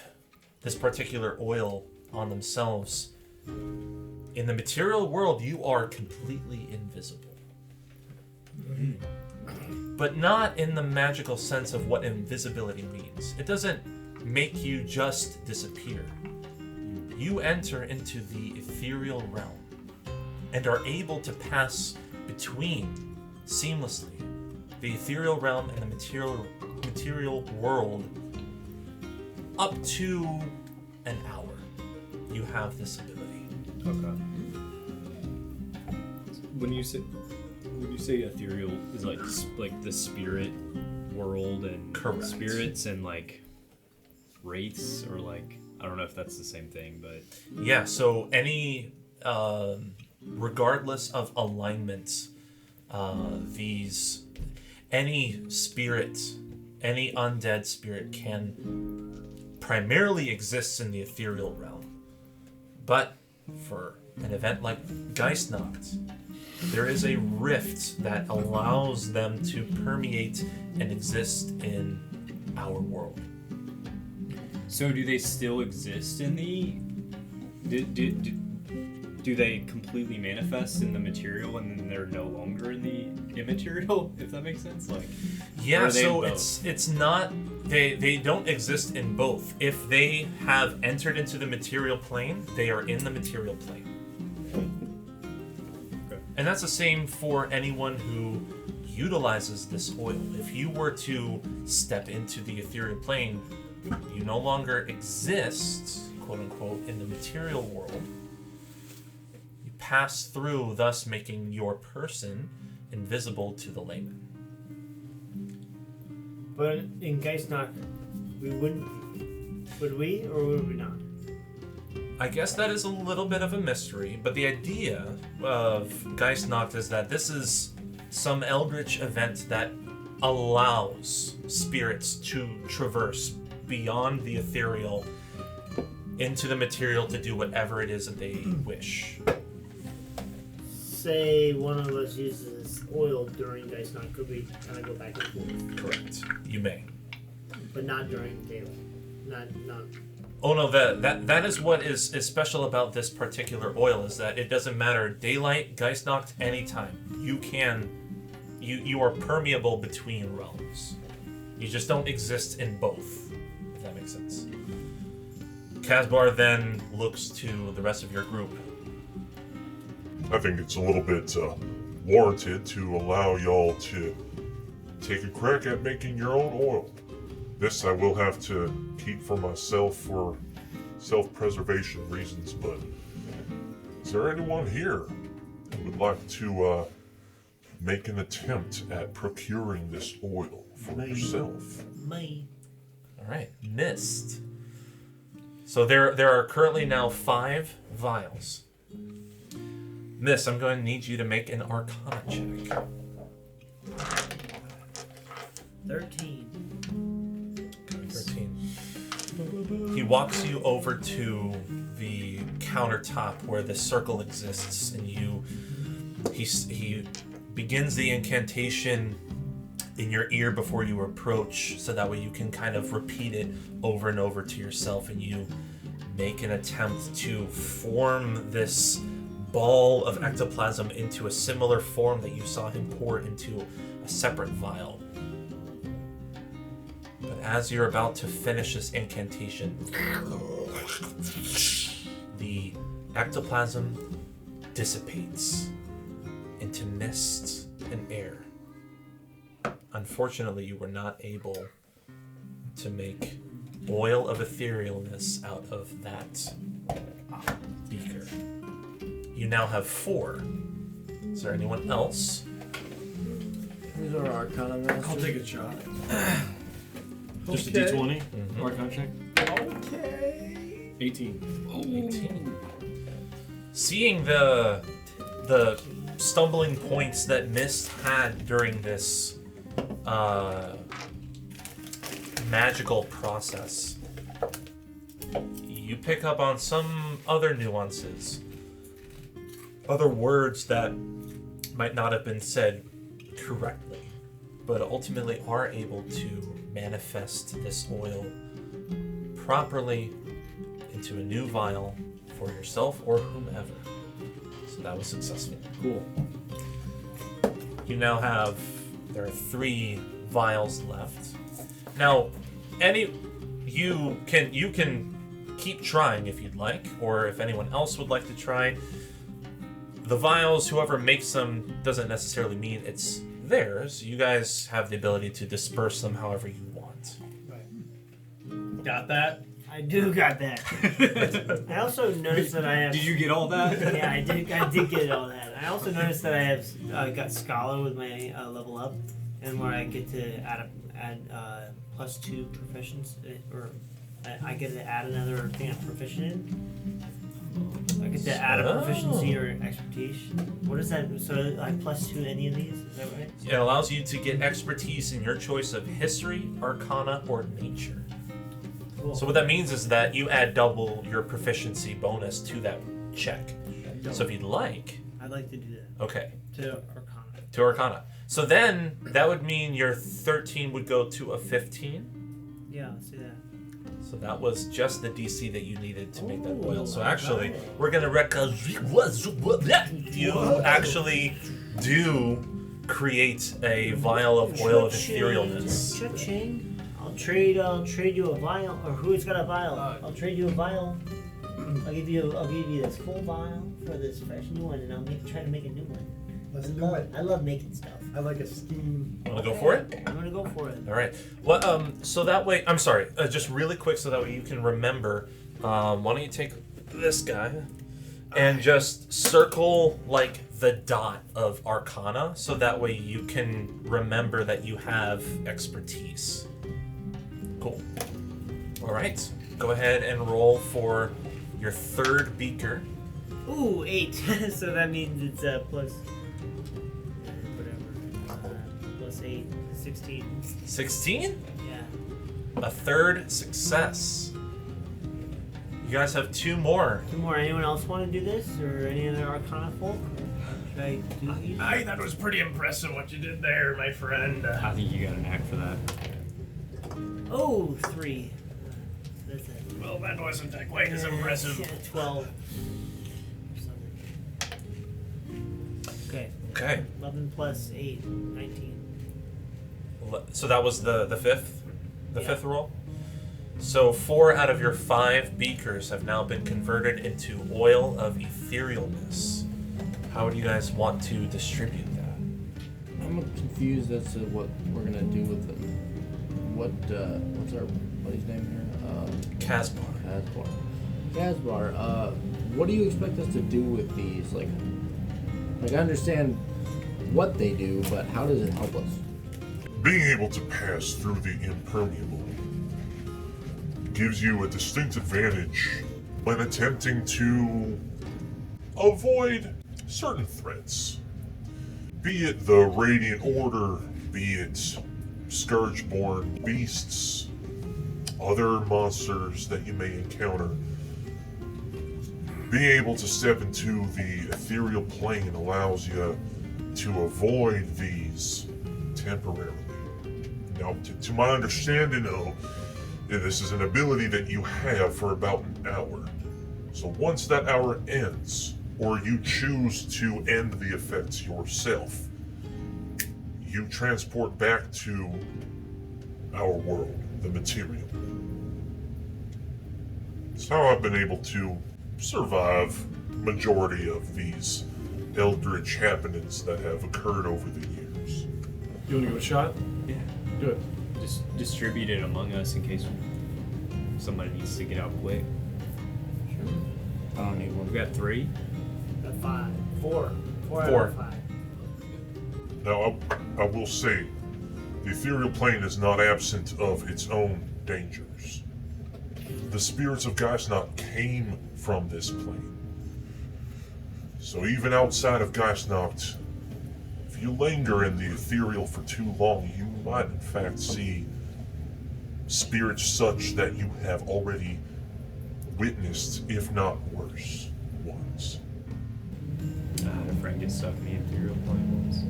Speaker 1: this particular oil on themselves, in the material world, you are completely invisible. But not in the magical sense of what invisibility means. It doesn't make you just disappear. You enter into the ethereal realm and are able to pass between seamlessly the ethereal realm and the material world up to an hour. You have this ability.
Speaker 7: Okay. When you say ethereal, is like the spirit world and
Speaker 1: Correct.
Speaker 7: spirits and like wraiths, or like I don't know if that's the same thing, but
Speaker 1: Yeah, so any, regardless of alignment, any spirit, any undead spirit can primarily exist in the ethereal realm. But for an event like Geistnacht, there is a rift that allows them to permeate and exist in our world.
Speaker 7: So do they still exist in the... Do they completely manifest in the material and then they're no longer in the immaterial, if that makes sense? Like,
Speaker 1: yeah, so it's not... They don't exist in both. If they have entered into the material plane, they are in the material plane.
Speaker 7: Okay.
Speaker 1: And that's the same for anyone who utilizes this oil. If you were to step into the ethereal plane, you no longer exist, quote unquote, in the material world. You pass through, thus making your person invisible to the layman.
Speaker 4: But in Geistnacht, we wouldn't. Would we or would we not?
Speaker 1: I guess that is a little bit of a mystery, but the idea of Geistnacht is that this is some eldritch event that allows spirits to traverse beyond the ethereal into the material to do whatever it is that they wish.
Speaker 4: Say one of us uses oil during Geistnacht, could we kind of go back and forth?
Speaker 1: Correct. You may.
Speaker 4: But not during daylight. Not.
Speaker 1: Oh no, that is what is special about this particular oil, is that it doesn't matter daylight, Geistnacht, anytime. You are permeable between realms. You just don't exist in both, if that makes sense. Kasbar then looks to the rest of your group.
Speaker 6: I think it's a little bit warranted to allow y'all to take a crack at making your own oil. This I will have to keep for myself for self-preservation reasons, but is there anyone here who would like to make an attempt at procuring this oil for yourself?
Speaker 4: Me.
Speaker 1: All right, Mizt. So there are currently now 5 vials. Mizt, I'm going to need you to make an Arcana check.
Speaker 4: 13.
Speaker 1: 13. He walks you over to the countertop where the circle exists, and he begins the incantation in your ear before you approach, so that way you can kind of repeat it over and over to yourself, and you make an attempt to form this ball of ectoplasm into a similar form that you saw him pour into a separate vial. But as you're about to finish this incantation, the ectoplasm dissipates into mist and air. Unfortunately, you were not able to make oil of etherealness out of that beaker. You now have 4. Is there anyone else?
Speaker 2: Who's our Arcana master?
Speaker 3: I'll take a shot. Just
Speaker 5: Okay.
Speaker 3: a D20.
Speaker 1: Mhm.
Speaker 3: Arcana check.
Speaker 5: Okay.
Speaker 3: 18.
Speaker 1: 18. Seeing the stumbling points that Mizt had during this magical process, you pick up on some other nuances, other words that might not have been said correctly, but ultimately are able to manifest this oil properly into a new vial for yourself or whomever. So that was successful.
Speaker 3: Cool.
Speaker 1: You now have, there are 3 vials left. Now, you can keep trying if you'd like, or if anyone else would like to try. The vials, whoever makes them doesn't necessarily mean it's theirs. You guys have the ability to disperse them however you want.
Speaker 9: Got that?
Speaker 4: I do got that. I also noticed that I have.
Speaker 7: Did you get all that?
Speaker 4: Yeah, I did get all that. I also noticed that I have got Scholar with my level up, and where I get to add +2 proficiency, or I get to add another thing I'm proficient in. I get to add a proficiency or expertise. What is that? So I plus 2 any of these? Is that right?
Speaker 1: It allows you to get expertise in your choice of history, arcana, or nature.
Speaker 4: Cool.
Speaker 1: So what that means is that you add double your proficiency bonus to that check. So if you'd like...
Speaker 4: I'd like to do that.
Speaker 1: Okay.
Speaker 4: To arcana.
Speaker 1: To arcana. So then, that would mean your 13 would go to a 15.
Speaker 4: Yeah, I'll see that.
Speaker 1: So that was just the DC that you needed to make that
Speaker 4: Ooh,
Speaker 1: oil. So
Speaker 4: I
Speaker 1: actually,
Speaker 4: got it.
Speaker 1: we're gonna you actually do create a vial of oil of etherealness.
Speaker 4: Cha-ching. I'll trade you a vial, or who's got a vial? I'll trade you a vial. I'll give you this full vial for this fresh new one, and I'll try to make a new one.
Speaker 10: Let's do it.
Speaker 4: I love making stuff.
Speaker 10: I like a steam.
Speaker 1: Wanna go for it?
Speaker 4: I'm gonna go for it.
Speaker 1: All right. Well, so that way, I'm sorry, just really quick, so that way you can remember. Why don't you take this guy and just circle like the dot of Arcana, so that way you can remember that you have expertise. Cool. All right. Go ahead and roll for your third beaker.
Speaker 4: Ooh, 8. So that means it's plus whatever. Plus 8, 16.
Speaker 1: 16?
Speaker 4: Yeah.
Speaker 1: A third success. You guys have 2 more.
Speaker 4: 2 more. Anyone else want to do this, or any other Arcana folk? Should I do these?
Speaker 9: Aye, that was pretty impressive what you did there, my friend.
Speaker 7: I think you got an knack for that.
Speaker 4: Oh, 3. That's it.
Speaker 9: Well, that wasn't quite as impressive.
Speaker 4: Yeah, 12. Okay.
Speaker 1: Okay.
Speaker 4: 11 plus 8, 19.
Speaker 1: So that was the fifth? The
Speaker 4: Yeah.
Speaker 1: fifth roll? So 4 out of your 5 beakers have now been converted into oil of etherealness. How would you guys want to distribute that?
Speaker 2: I'm confused as to what we're gonna do with them. What's our buddy's name here?
Speaker 1: Kasbar.
Speaker 2: Kasbar, what do you expect us to do with these? Like I understand what they do, but how does it help us?
Speaker 6: Being able to pass through the impermeable gives you a distinct advantage when attempting to avoid certain threats. Be it the Radiant Order, be it Scourge-born beasts, other monsters that you may encounter. Being able to step into the ethereal plane allows you to avoid these temporarily. Now, to my understanding, though, this is an ability that you have for about an hour. So once that hour ends, or you choose to end the effects yourself, you transport back to our world, the material. It's how I've been able to survive majority of these eldritch happenings that have occurred over the years.
Speaker 8: You want to give it a shot?
Speaker 7: Yeah.
Speaker 8: Do it.
Speaker 7: Just distribute it among us in case somebody needs to get out quick.
Speaker 2: I don't need one.
Speaker 7: We got 3.
Speaker 4: Got 5. 4. 4 out
Speaker 1: 4.
Speaker 4: of 5.
Speaker 6: Now, I will say, the ethereal plane is not absent of its own dangers. The spirits of Geistnacht came from this plane. So even outside of Geistnacht, if you linger in the ethereal for too long, you might in fact see spirits such that you have already witnessed, if not worse, ones.
Speaker 7: I had a friend get stuck in the ethereal plane once.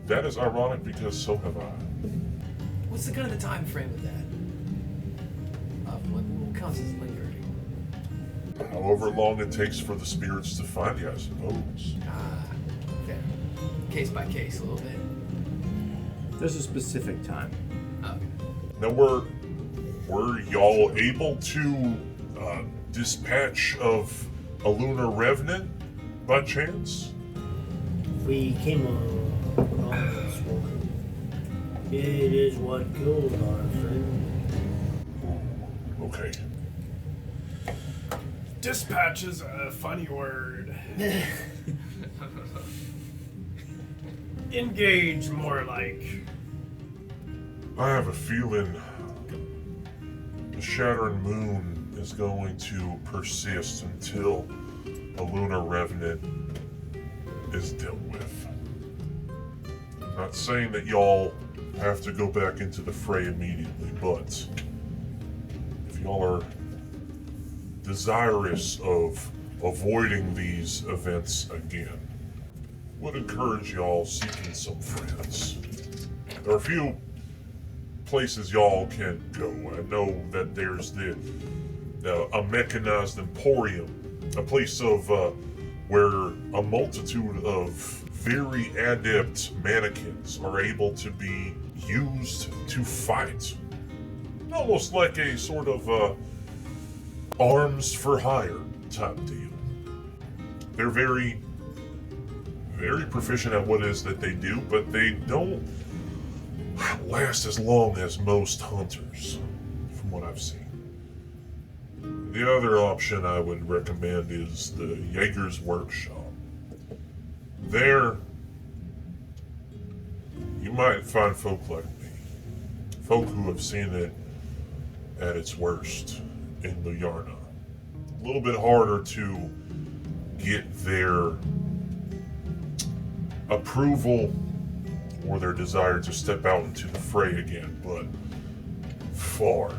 Speaker 6: That is ironic because so have I.
Speaker 5: What's the kind of the time frame of that? What counts as lingering?
Speaker 6: However long it takes for the spirits to find you, I suppose.
Speaker 5: Fair. Case by case, a little bit.
Speaker 2: There's a specific time.
Speaker 6: Now, were y'all able to dispatch of a Lunar Revenant by chance?
Speaker 4: We came across one. It is what killed our friend.
Speaker 6: Okay.
Speaker 9: Dispatch is a funny word. Engage, more like.
Speaker 6: I have a feeling the Shattering Moon is going to persist until a Lunar Revenant is dealt with. I'm not saying that y'all have to go back into the fray immediately, but if y'all are desirous of avoiding these events again, would encourage y'all seeking some friends. There are a few places y'all can go. I know that there's a mechanized emporium, a place of where a multitude of very adept mannequins are able to be used to fight. Almost like a sort of arms for hire type deal. They're very, very proficient at what it is that they do, but they don't last as long as most hunters, from what I've seen. The other option I would recommend is the Jaeger's Workshop. There, you might find folk like me, folk who have seen it at its worst in Luyarna. A little bit harder to get their approval or their desire to step out into the fray again, but far,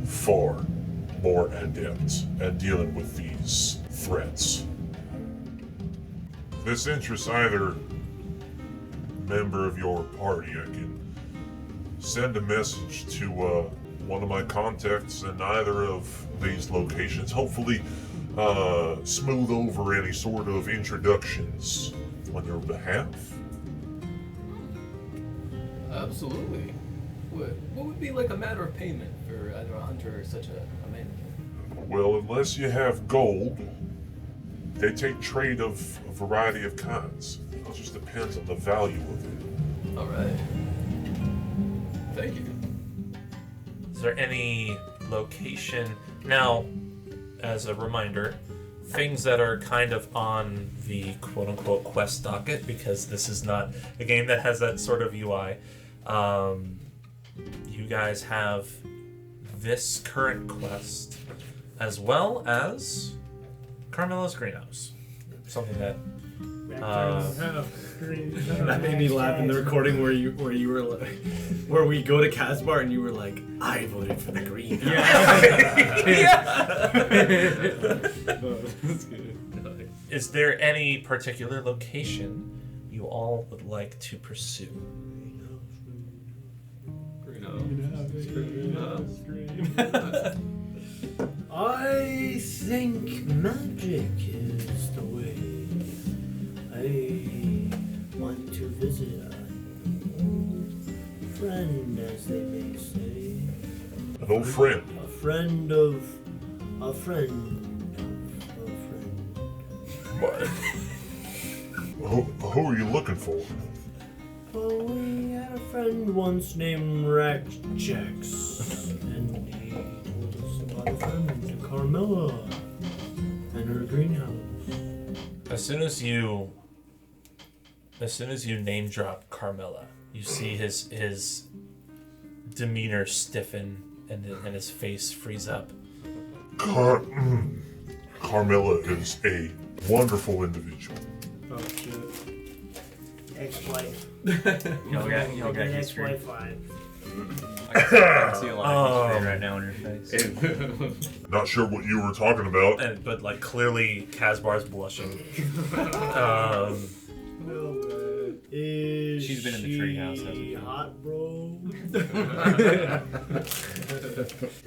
Speaker 6: far more adept at dealing with these threats. If this interests either member of your party, I can send a message to one of my contacts in either of these locations, hopefully smooth over any sort of introductions on your behalf.
Speaker 5: Absolutely. What would be like a matter of payment for either a hunter or such a mannequin?
Speaker 6: Well, unless you have gold, they take trade of a variety of kinds. It just depends on the value of it.
Speaker 5: All right. Thank you.
Speaker 1: Is there any location now? As a reminder, things that are kind of on the quote-unquote quest docket, because this is not a game that has that sort of UI. You guys have this current quest, as well as Carmella's greenhouse. Something that
Speaker 3: That made me laugh in the recording where you were like, where we go to Kasbar and you were like, I voted for the green. That's good.
Speaker 1: Is there any particular location you all would like to pursue?
Speaker 4: I think magic is the way. I want to visit a friend, as they may say.
Speaker 6: An old friend.
Speaker 4: A friend of a friend of a friend.
Speaker 6: What? Who are you looking for?
Speaker 4: Oh, we had a friend once named Jax, and he told us about a friend, Carmella, and her greenhouse.
Speaker 1: As soon as you name drop Carmella, you see his demeanor stiffen and his face freeze up.
Speaker 6: Carmella is a wonderful individual.
Speaker 8: Oh shit.
Speaker 4: Ex-wife.
Speaker 7: Y'all got
Speaker 4: ex-wife vibe.
Speaker 7: I can see a lot of history right now on your face.
Speaker 6: Not sure what you were talking about.
Speaker 1: But like clearly Kasbar's blushing.
Speaker 4: Is
Speaker 7: She's been in the treehouse, hasn't she?
Speaker 4: Hot, bro.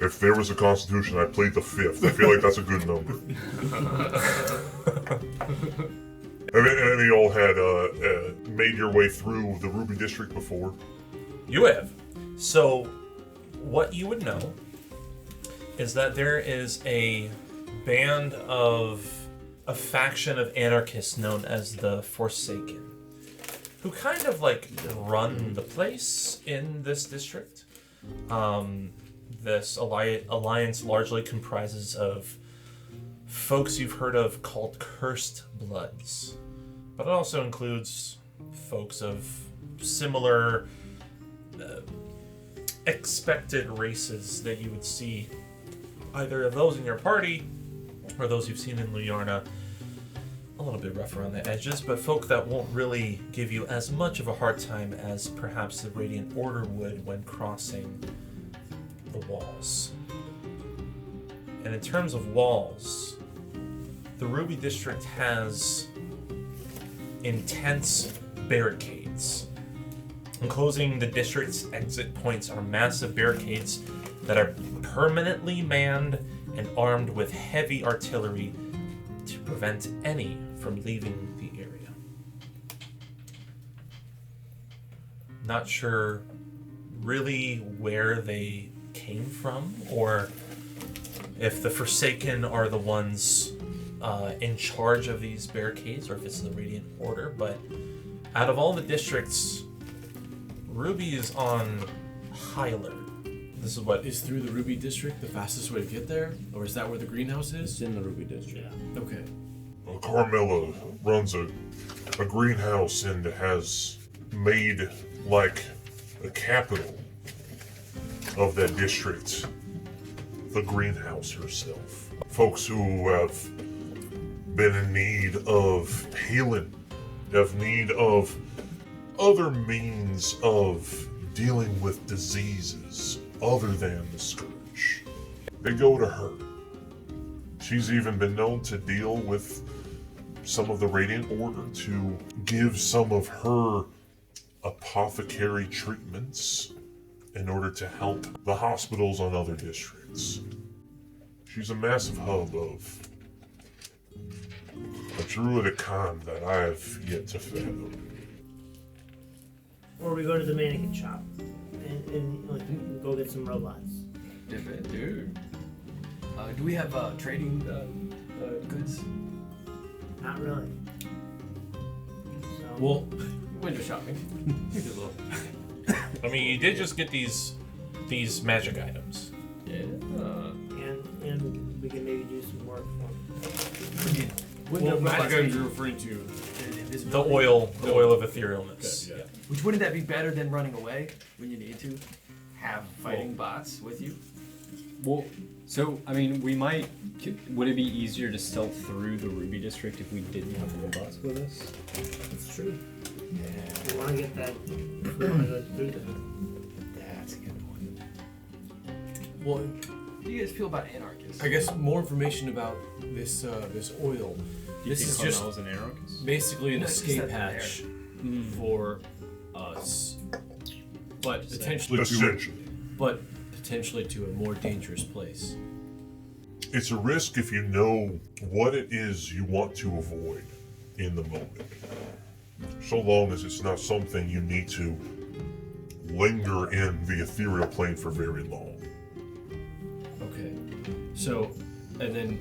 Speaker 6: If there was a constitution, I'd plead the 5th. I feel like that's a good number. Have any of y'all had made your way through the Ruby District before?
Speaker 1: You have. So, what you would know is that there is a band of a faction of anarchists known as the Forsaken, who kind of like run the place in this district. This alliance largely comprises of folks you've heard of called Cursed Bloods, but it also includes folks of similar expected races that you would see either of those in your party or those you've seen in Luyarna, a little bit rough around the edges, but folk that won't really give you as much of a hard time as perhaps the Radiant Order would when crossing the walls. And in terms of walls, the Ruby District has intense barricades. Enclosing the district's exit points are massive barricades that are permanently manned and armed with heavy artillery to prevent any from leaving the area. Not sure really where they came from, or if the Forsaken are the ones in charge of these barricades, or if it's the Radiant Order, but out of all the districts, Ruby is on high alert.
Speaker 3: This is what is through the Ruby District the fastest way to get there, or is that where the greenhouse is?
Speaker 2: It's in the Ruby District.
Speaker 4: Yeah.
Speaker 3: Okay.
Speaker 6: Carmella runs a greenhouse and has made like a capital of that district the greenhouse herself. Folks who have been in need of healing, have need of other means of dealing with diseases other than the scourge. They go to her. She's even been known to deal with some of the Radiant Order to give some of her apothecary treatments in order to help the hospitals on other districts. She's a massive hub of a druidic kind that I have yet to fathom.
Speaker 4: Or we go to the mannequin shop and like, go get some robots.
Speaker 5: Dude. Do we have trading goods?
Speaker 4: Not really. So,
Speaker 3: Well, window shopping.
Speaker 1: I mean, you did just get these magic items.
Speaker 3: Yeah.
Speaker 4: and we can maybe do some work for them.
Speaker 3: Window magic items you're referring to.
Speaker 1: The oil of etherealness.
Speaker 3: Okay, yeah.
Speaker 5: Which wouldn't that be better than running away when you need to? Have fighting bots with you?
Speaker 7: Well, so, I mean, would it be easier to stealth through the Ruby District if we didn't have robots with us?
Speaker 4: That's true. Yeah. We want to get that. We want to go through them.
Speaker 5: That's a good point.
Speaker 3: Well,
Speaker 5: How do you guys feel about anarchists?
Speaker 3: I guess more information about this oil. This is just
Speaker 7: Carmella's an anarchist?
Speaker 3: basically an
Speaker 5: No, it's just
Speaker 3: escape
Speaker 5: that they're
Speaker 3: hatch for us, but
Speaker 6: Essentially.
Speaker 3: potentially to a more dangerous place.
Speaker 6: It's a risk if you know what it is you want to avoid in the moment. So long as it's not something you need to linger in the ethereal plane for very long.
Speaker 3: Okay, so, and then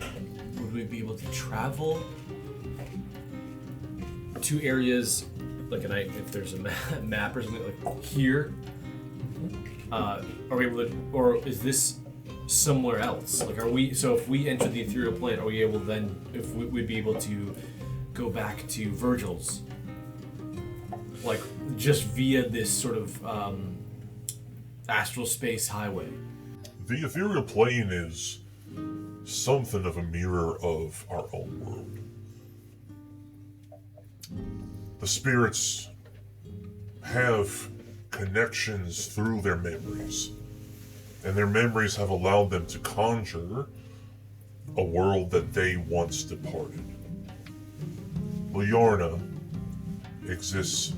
Speaker 3: would we be able to travel to areas like if there's a map or something like here? Are we able to, or is this somewhere else? Like, are we? So if we enter the ethereal plane, are we able then? If we'd be able to go back to Virgil's, like just via this sort of astral space highway?
Speaker 6: The ethereal plane is something of a mirror of our own world. The spirits have connections through their memories, and their memories have allowed them to conjure a world that they once departed. Luyarna exists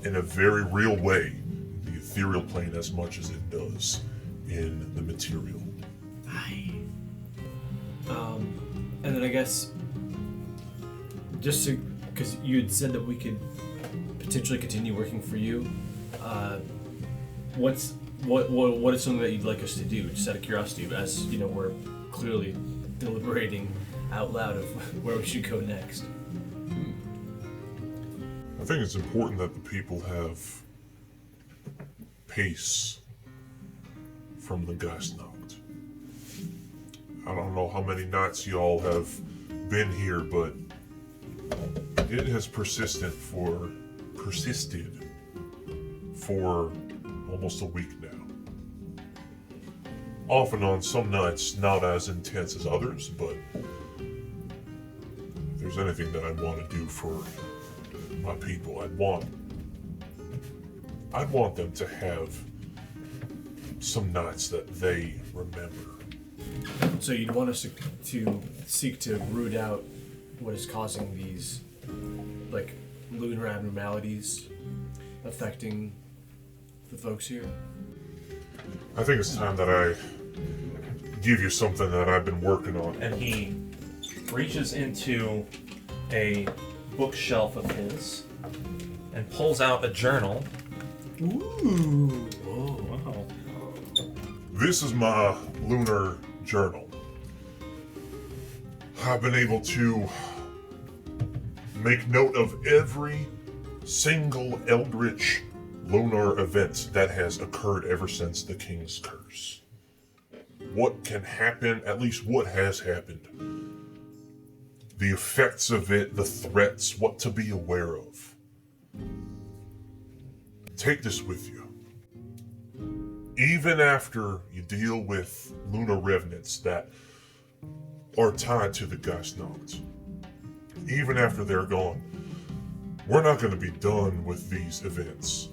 Speaker 6: in a very real way, the ethereal plane, as much as it does in the material.
Speaker 3: And then I guess just to, because you had said that we could potentially continue working for you. What is something that you'd like us to do? Just out of curiosity, as you know, we're clearly deliberating out loud of where we should go next.
Speaker 6: I think it's important that the people have peace from the Geistnacht. I don't know how many nights y'all have been here, but it has persisted for almost a week now. often on some nights not as intense as others, but if there's anything that I'd want to do for my people, I'd want them to have some nights that they remember.
Speaker 3: So you'd want us to seek to root out what is causing these, like, lunar abnormalities affecting the folks here?
Speaker 6: I think it's time that I give you something that I've been working on.
Speaker 1: And he reaches into a bookshelf of his and pulls out a journal.
Speaker 4: Ooh.
Speaker 7: Whoa, wow.
Speaker 6: This is my lunar journal. I've been able to make note of every single eldritch lunar event that has occurred ever since the King's Curse. What can happen, at least what has happened. The effects of it, the threats, what to be aware of. Take this with you. Even after you deal with Lunar Revenants that are tied to the Geistnacht, even after they're gone, we're not going to be done with these events.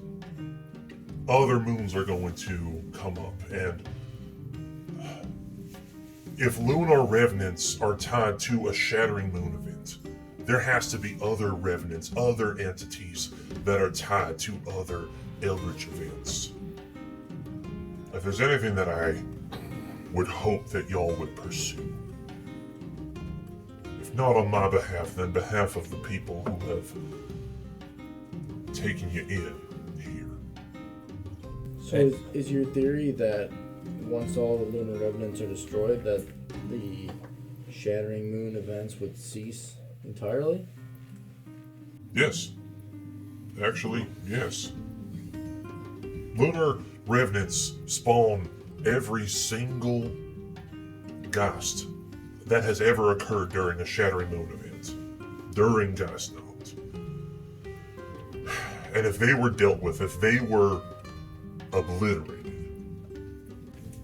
Speaker 6: Other moons are going to come up, and if Lunar Revenants are tied to a Shattering Moon event, there has to be other Revenants, other entities that are tied to other Eldritch events. If there's anything that I would hope that y'all would pursue, if not on my behalf, then behalf of the people who have taken you in here.
Speaker 2: So is your theory that once all the Lunar Revenants are destroyed, that the Shattering Moon events would cease entirely?
Speaker 6: Yes. Actually, yes. Lunar Revenants spawn every single Geist that has ever occurred during a Shattering Moon event. During Geistnacht. And if they were dealt with, if they were obliterated,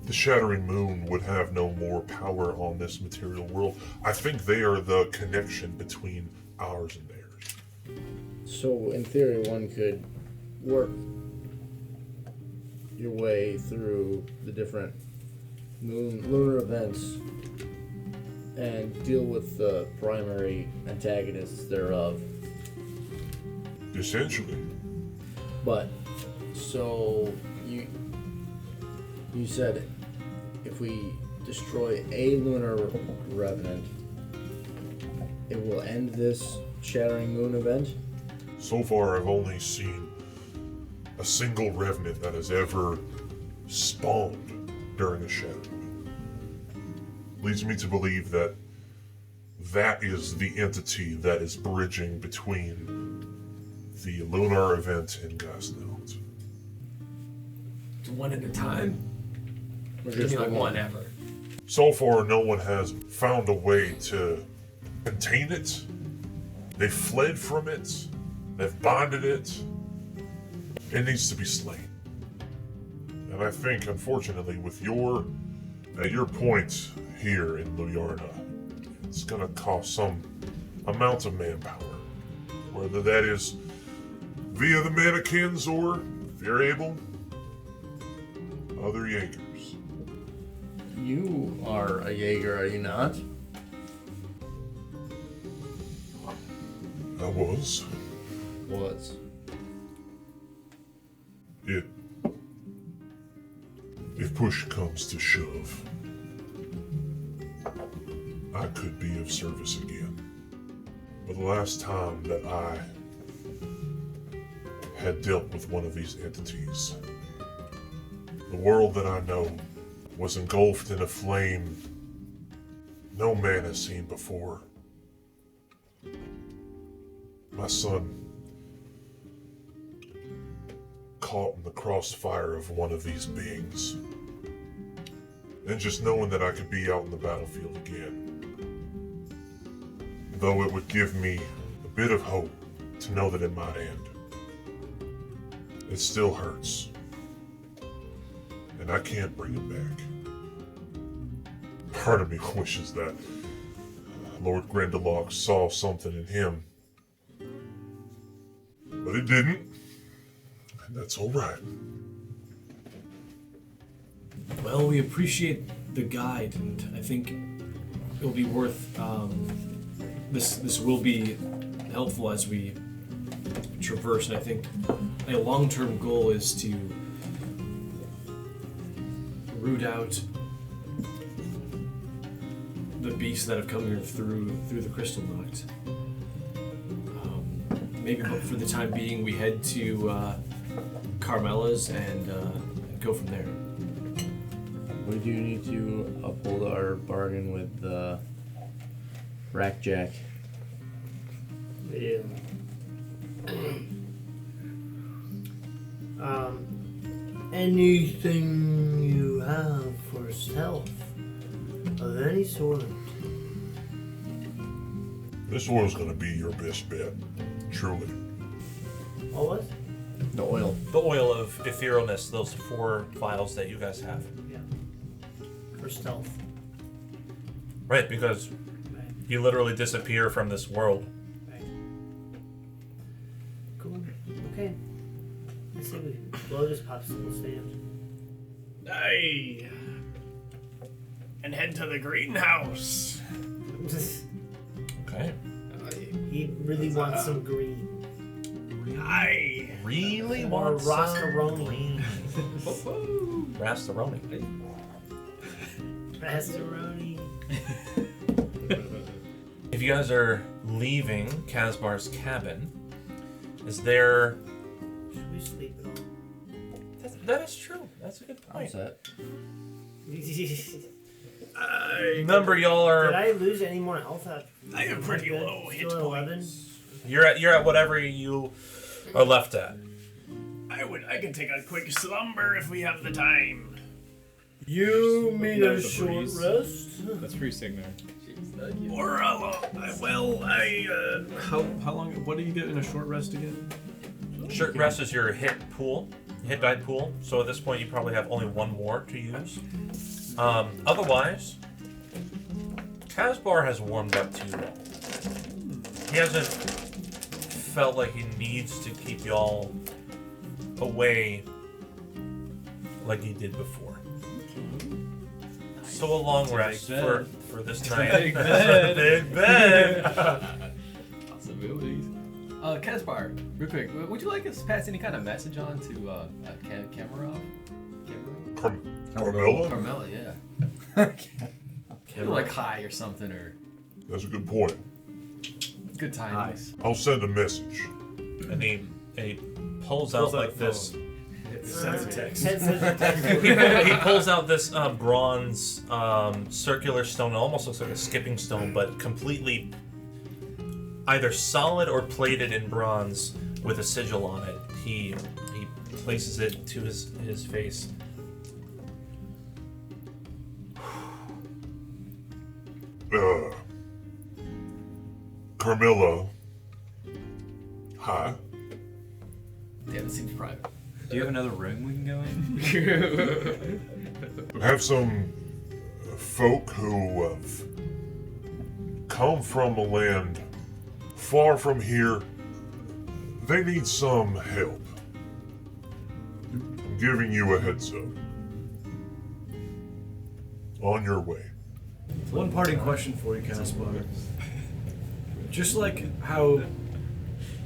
Speaker 6: the Shattering Moon would have no more power on this material world. I think they are the connection between ours and theirs.
Speaker 2: So in theory, one could work your way through the different lunar events and deal with the primary antagonists thereof.
Speaker 6: Essentially.
Speaker 2: But so you said if we destroy a Lunar Revenant, it will end this Shattering Moon event?
Speaker 6: So far, I've only seen a single Revenant that has ever spawned during a Shattering Moon. Leads me to believe that that is the entity that is bridging between the Lunar event and Geistnacht.
Speaker 5: One at a time?
Speaker 2: Or
Speaker 5: Just
Speaker 2: just
Speaker 5: like
Speaker 2: the
Speaker 5: one ever?
Speaker 6: So far, no one has found a way to contain it. They've fled from it. They've bonded it. It needs to be slain. And I think, unfortunately, with at your point here in Luyarna, it's going to cost some amount of manpower. Whether that is via the mannequins or, if you're able, other Jaegers.
Speaker 2: You are a Jaeger, are you not?
Speaker 6: I was. If push comes to shove, I could be of service again. But the last time that I had dealt with one of these entities, the world that I know was engulfed in a flame no man has seen before. My son caught in the crossfire of one of these beings. And just knowing that I could be out in the battlefield again, though it would give me a bit of hope to know that it might end, it still hurts. And I can't bring it back. part of me wishes that Lord Grandelock saw something in him. But it didn't. And that's alright.
Speaker 3: Well, we appreciate the guide, and I think it'll be worth. This will be helpful as we traverse, and I think a long-term goal is to root out the beasts that have come here through the Crystal Noct. Maybe for the time being, we head to Carmella's and go from there.
Speaker 2: We do need to uphold our bargain with the Rackjack.
Speaker 4: Yeah. Anything you have for stealth of any sort?
Speaker 6: This oil's gonna be your best bet. Truly.
Speaker 4: What was?
Speaker 2: The oil.
Speaker 1: The oil of etherealness, those 4 vials that you guys have.
Speaker 4: Yeah. For stealth.
Speaker 1: Right, because
Speaker 4: Right.
Speaker 1: you literally disappear from this world.
Speaker 4: Right. Cool. Okay. Let's see if we can blow this popsicle stand.
Speaker 9: Aye. And head to the greenhouse.
Speaker 1: Okay.
Speaker 4: He really wants some green.
Speaker 9: Aye.
Speaker 1: Really
Speaker 4: More
Speaker 1: want some
Speaker 4: roscaroni.
Speaker 1: green. Rastaroni.
Speaker 4: Rascaroni.
Speaker 1: If you guys are leaving Kasbar's cabin, is there...
Speaker 4: Should we sleep at all?
Speaker 1: That is true. That's a good point.
Speaker 2: How's that?
Speaker 1: Remember, y'all
Speaker 4: Did
Speaker 1: are...
Speaker 4: I lose any more health?
Speaker 9: I have pretty
Speaker 4: Good.
Speaker 9: low hit
Speaker 4: Still at 11?
Speaker 9: points.
Speaker 1: You're at whatever you are left at.
Speaker 9: I can take a quick slumber if we have the time.
Speaker 4: You mean a
Speaker 7: The
Speaker 4: short
Speaker 7: breeze.
Speaker 4: rest?
Speaker 7: That's pretty sick, man.
Speaker 9: Or a long.
Speaker 3: How long? What do you get in a short rest again?
Speaker 1: Short rest is your hit die pool. So at this point, you probably have only 1 more to use. Otherwise, Kasbar has warmed up to you all. He hasn't felt like he needs to keep y'all away like he did before. So a long rest for this night.
Speaker 7: Big bed.
Speaker 1: Big bed.
Speaker 5: Possibilities. Kasbar, real quick, would you like us to pass any kind of message on to Cameron?
Speaker 6: Carmella?
Speaker 5: Carmella, yeah. Like hi or something, or
Speaker 6: That's a good point.
Speaker 5: good times.
Speaker 6: I'll send a message.
Speaker 1: And he pulls out like this.
Speaker 4: Sends a text.
Speaker 1: He pulls out this bronze circular stone. It almost looks like a skipping stone, but completely either solid or plated in bronze with a sigil on it. He places it to his face.
Speaker 6: Carmella. Hi.
Speaker 5: Yeah, that seems private.
Speaker 7: Do you have another room we can go in?
Speaker 6: I have some folk who have come from a land far from here. They need some help. I'm giving you a heads up. On your way.
Speaker 3: One parting question for you, Kasbar. Just like how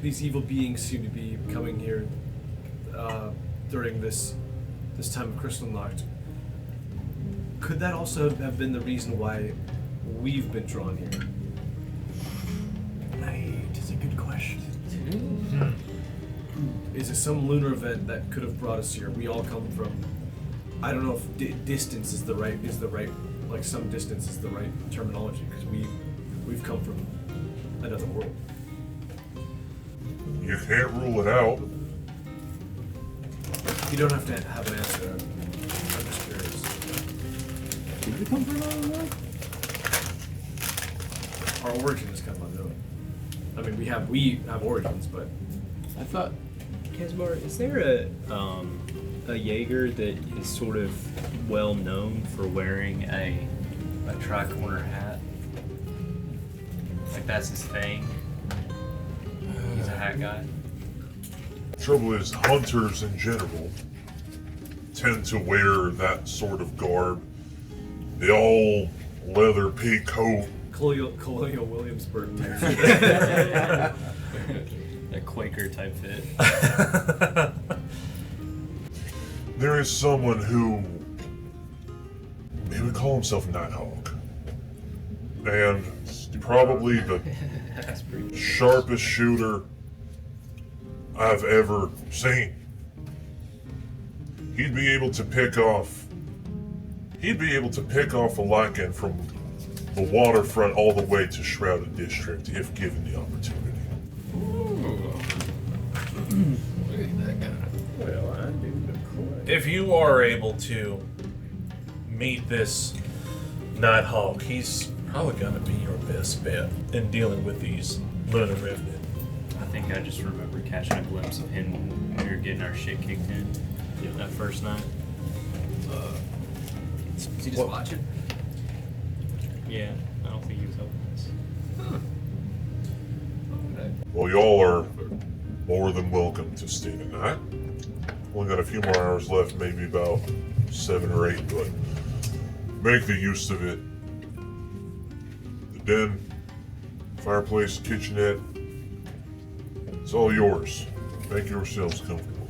Speaker 3: these evil beings seem to be coming here during this time of Crystal Noct, could that also have been the reason why we've been drawn here? It's a good question. Is it some lunar event that could have brought us here? We all come from, I don't know if distance is the right, like some distance is the right terminology, because we've come from another world.
Speaker 6: You can't rule it out.
Speaker 3: You don't have to have an answer. I'm just curious.
Speaker 2: Did we come from another world?
Speaker 3: Our origin is kind of unknown. I mean, we have origins, but
Speaker 7: I thought, Kasbar, is there a Jaeger that is sort of well known for wearing a a tri-corner hat. Like that's his thing. He's a hat guy.
Speaker 6: Trouble is, hunters in general tend to wear that sort of garb. The all leather pig coat.
Speaker 3: Colonial Williamsburg type.
Speaker 7: A Quaker type fit.
Speaker 6: There is someone who he would call himself Nighthawk, and probably the sharpest shooter I've ever seen. He'd be able to pick off a Lycan from the waterfront all the way to Shrouded District if given the opportunity.
Speaker 5: Look at that guy.
Speaker 2: Well, I do the quite.
Speaker 1: If you are able to meet this Nighthawk, he's probably gonna be your best bet in dealing with these Lunar Revenant.
Speaker 7: I think I just remember catching a glimpse of him when we were getting our shit kicked in that first night.
Speaker 5: Is he just watching?
Speaker 7: Yeah, I don't think he was helping us.
Speaker 5: Okay.
Speaker 6: Well, y'all are more than welcome to stay tonight. Only got a few more hours left, maybe about 7 or 8, but make the use of it. The den, fireplace, kitchenette, it's all yours. Make yourselves comfortable.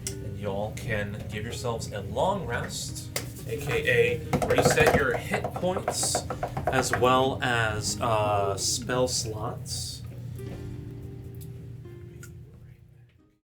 Speaker 1: And y'all can give yourselves a long rest, aka reset your hit points, as well as spell slots.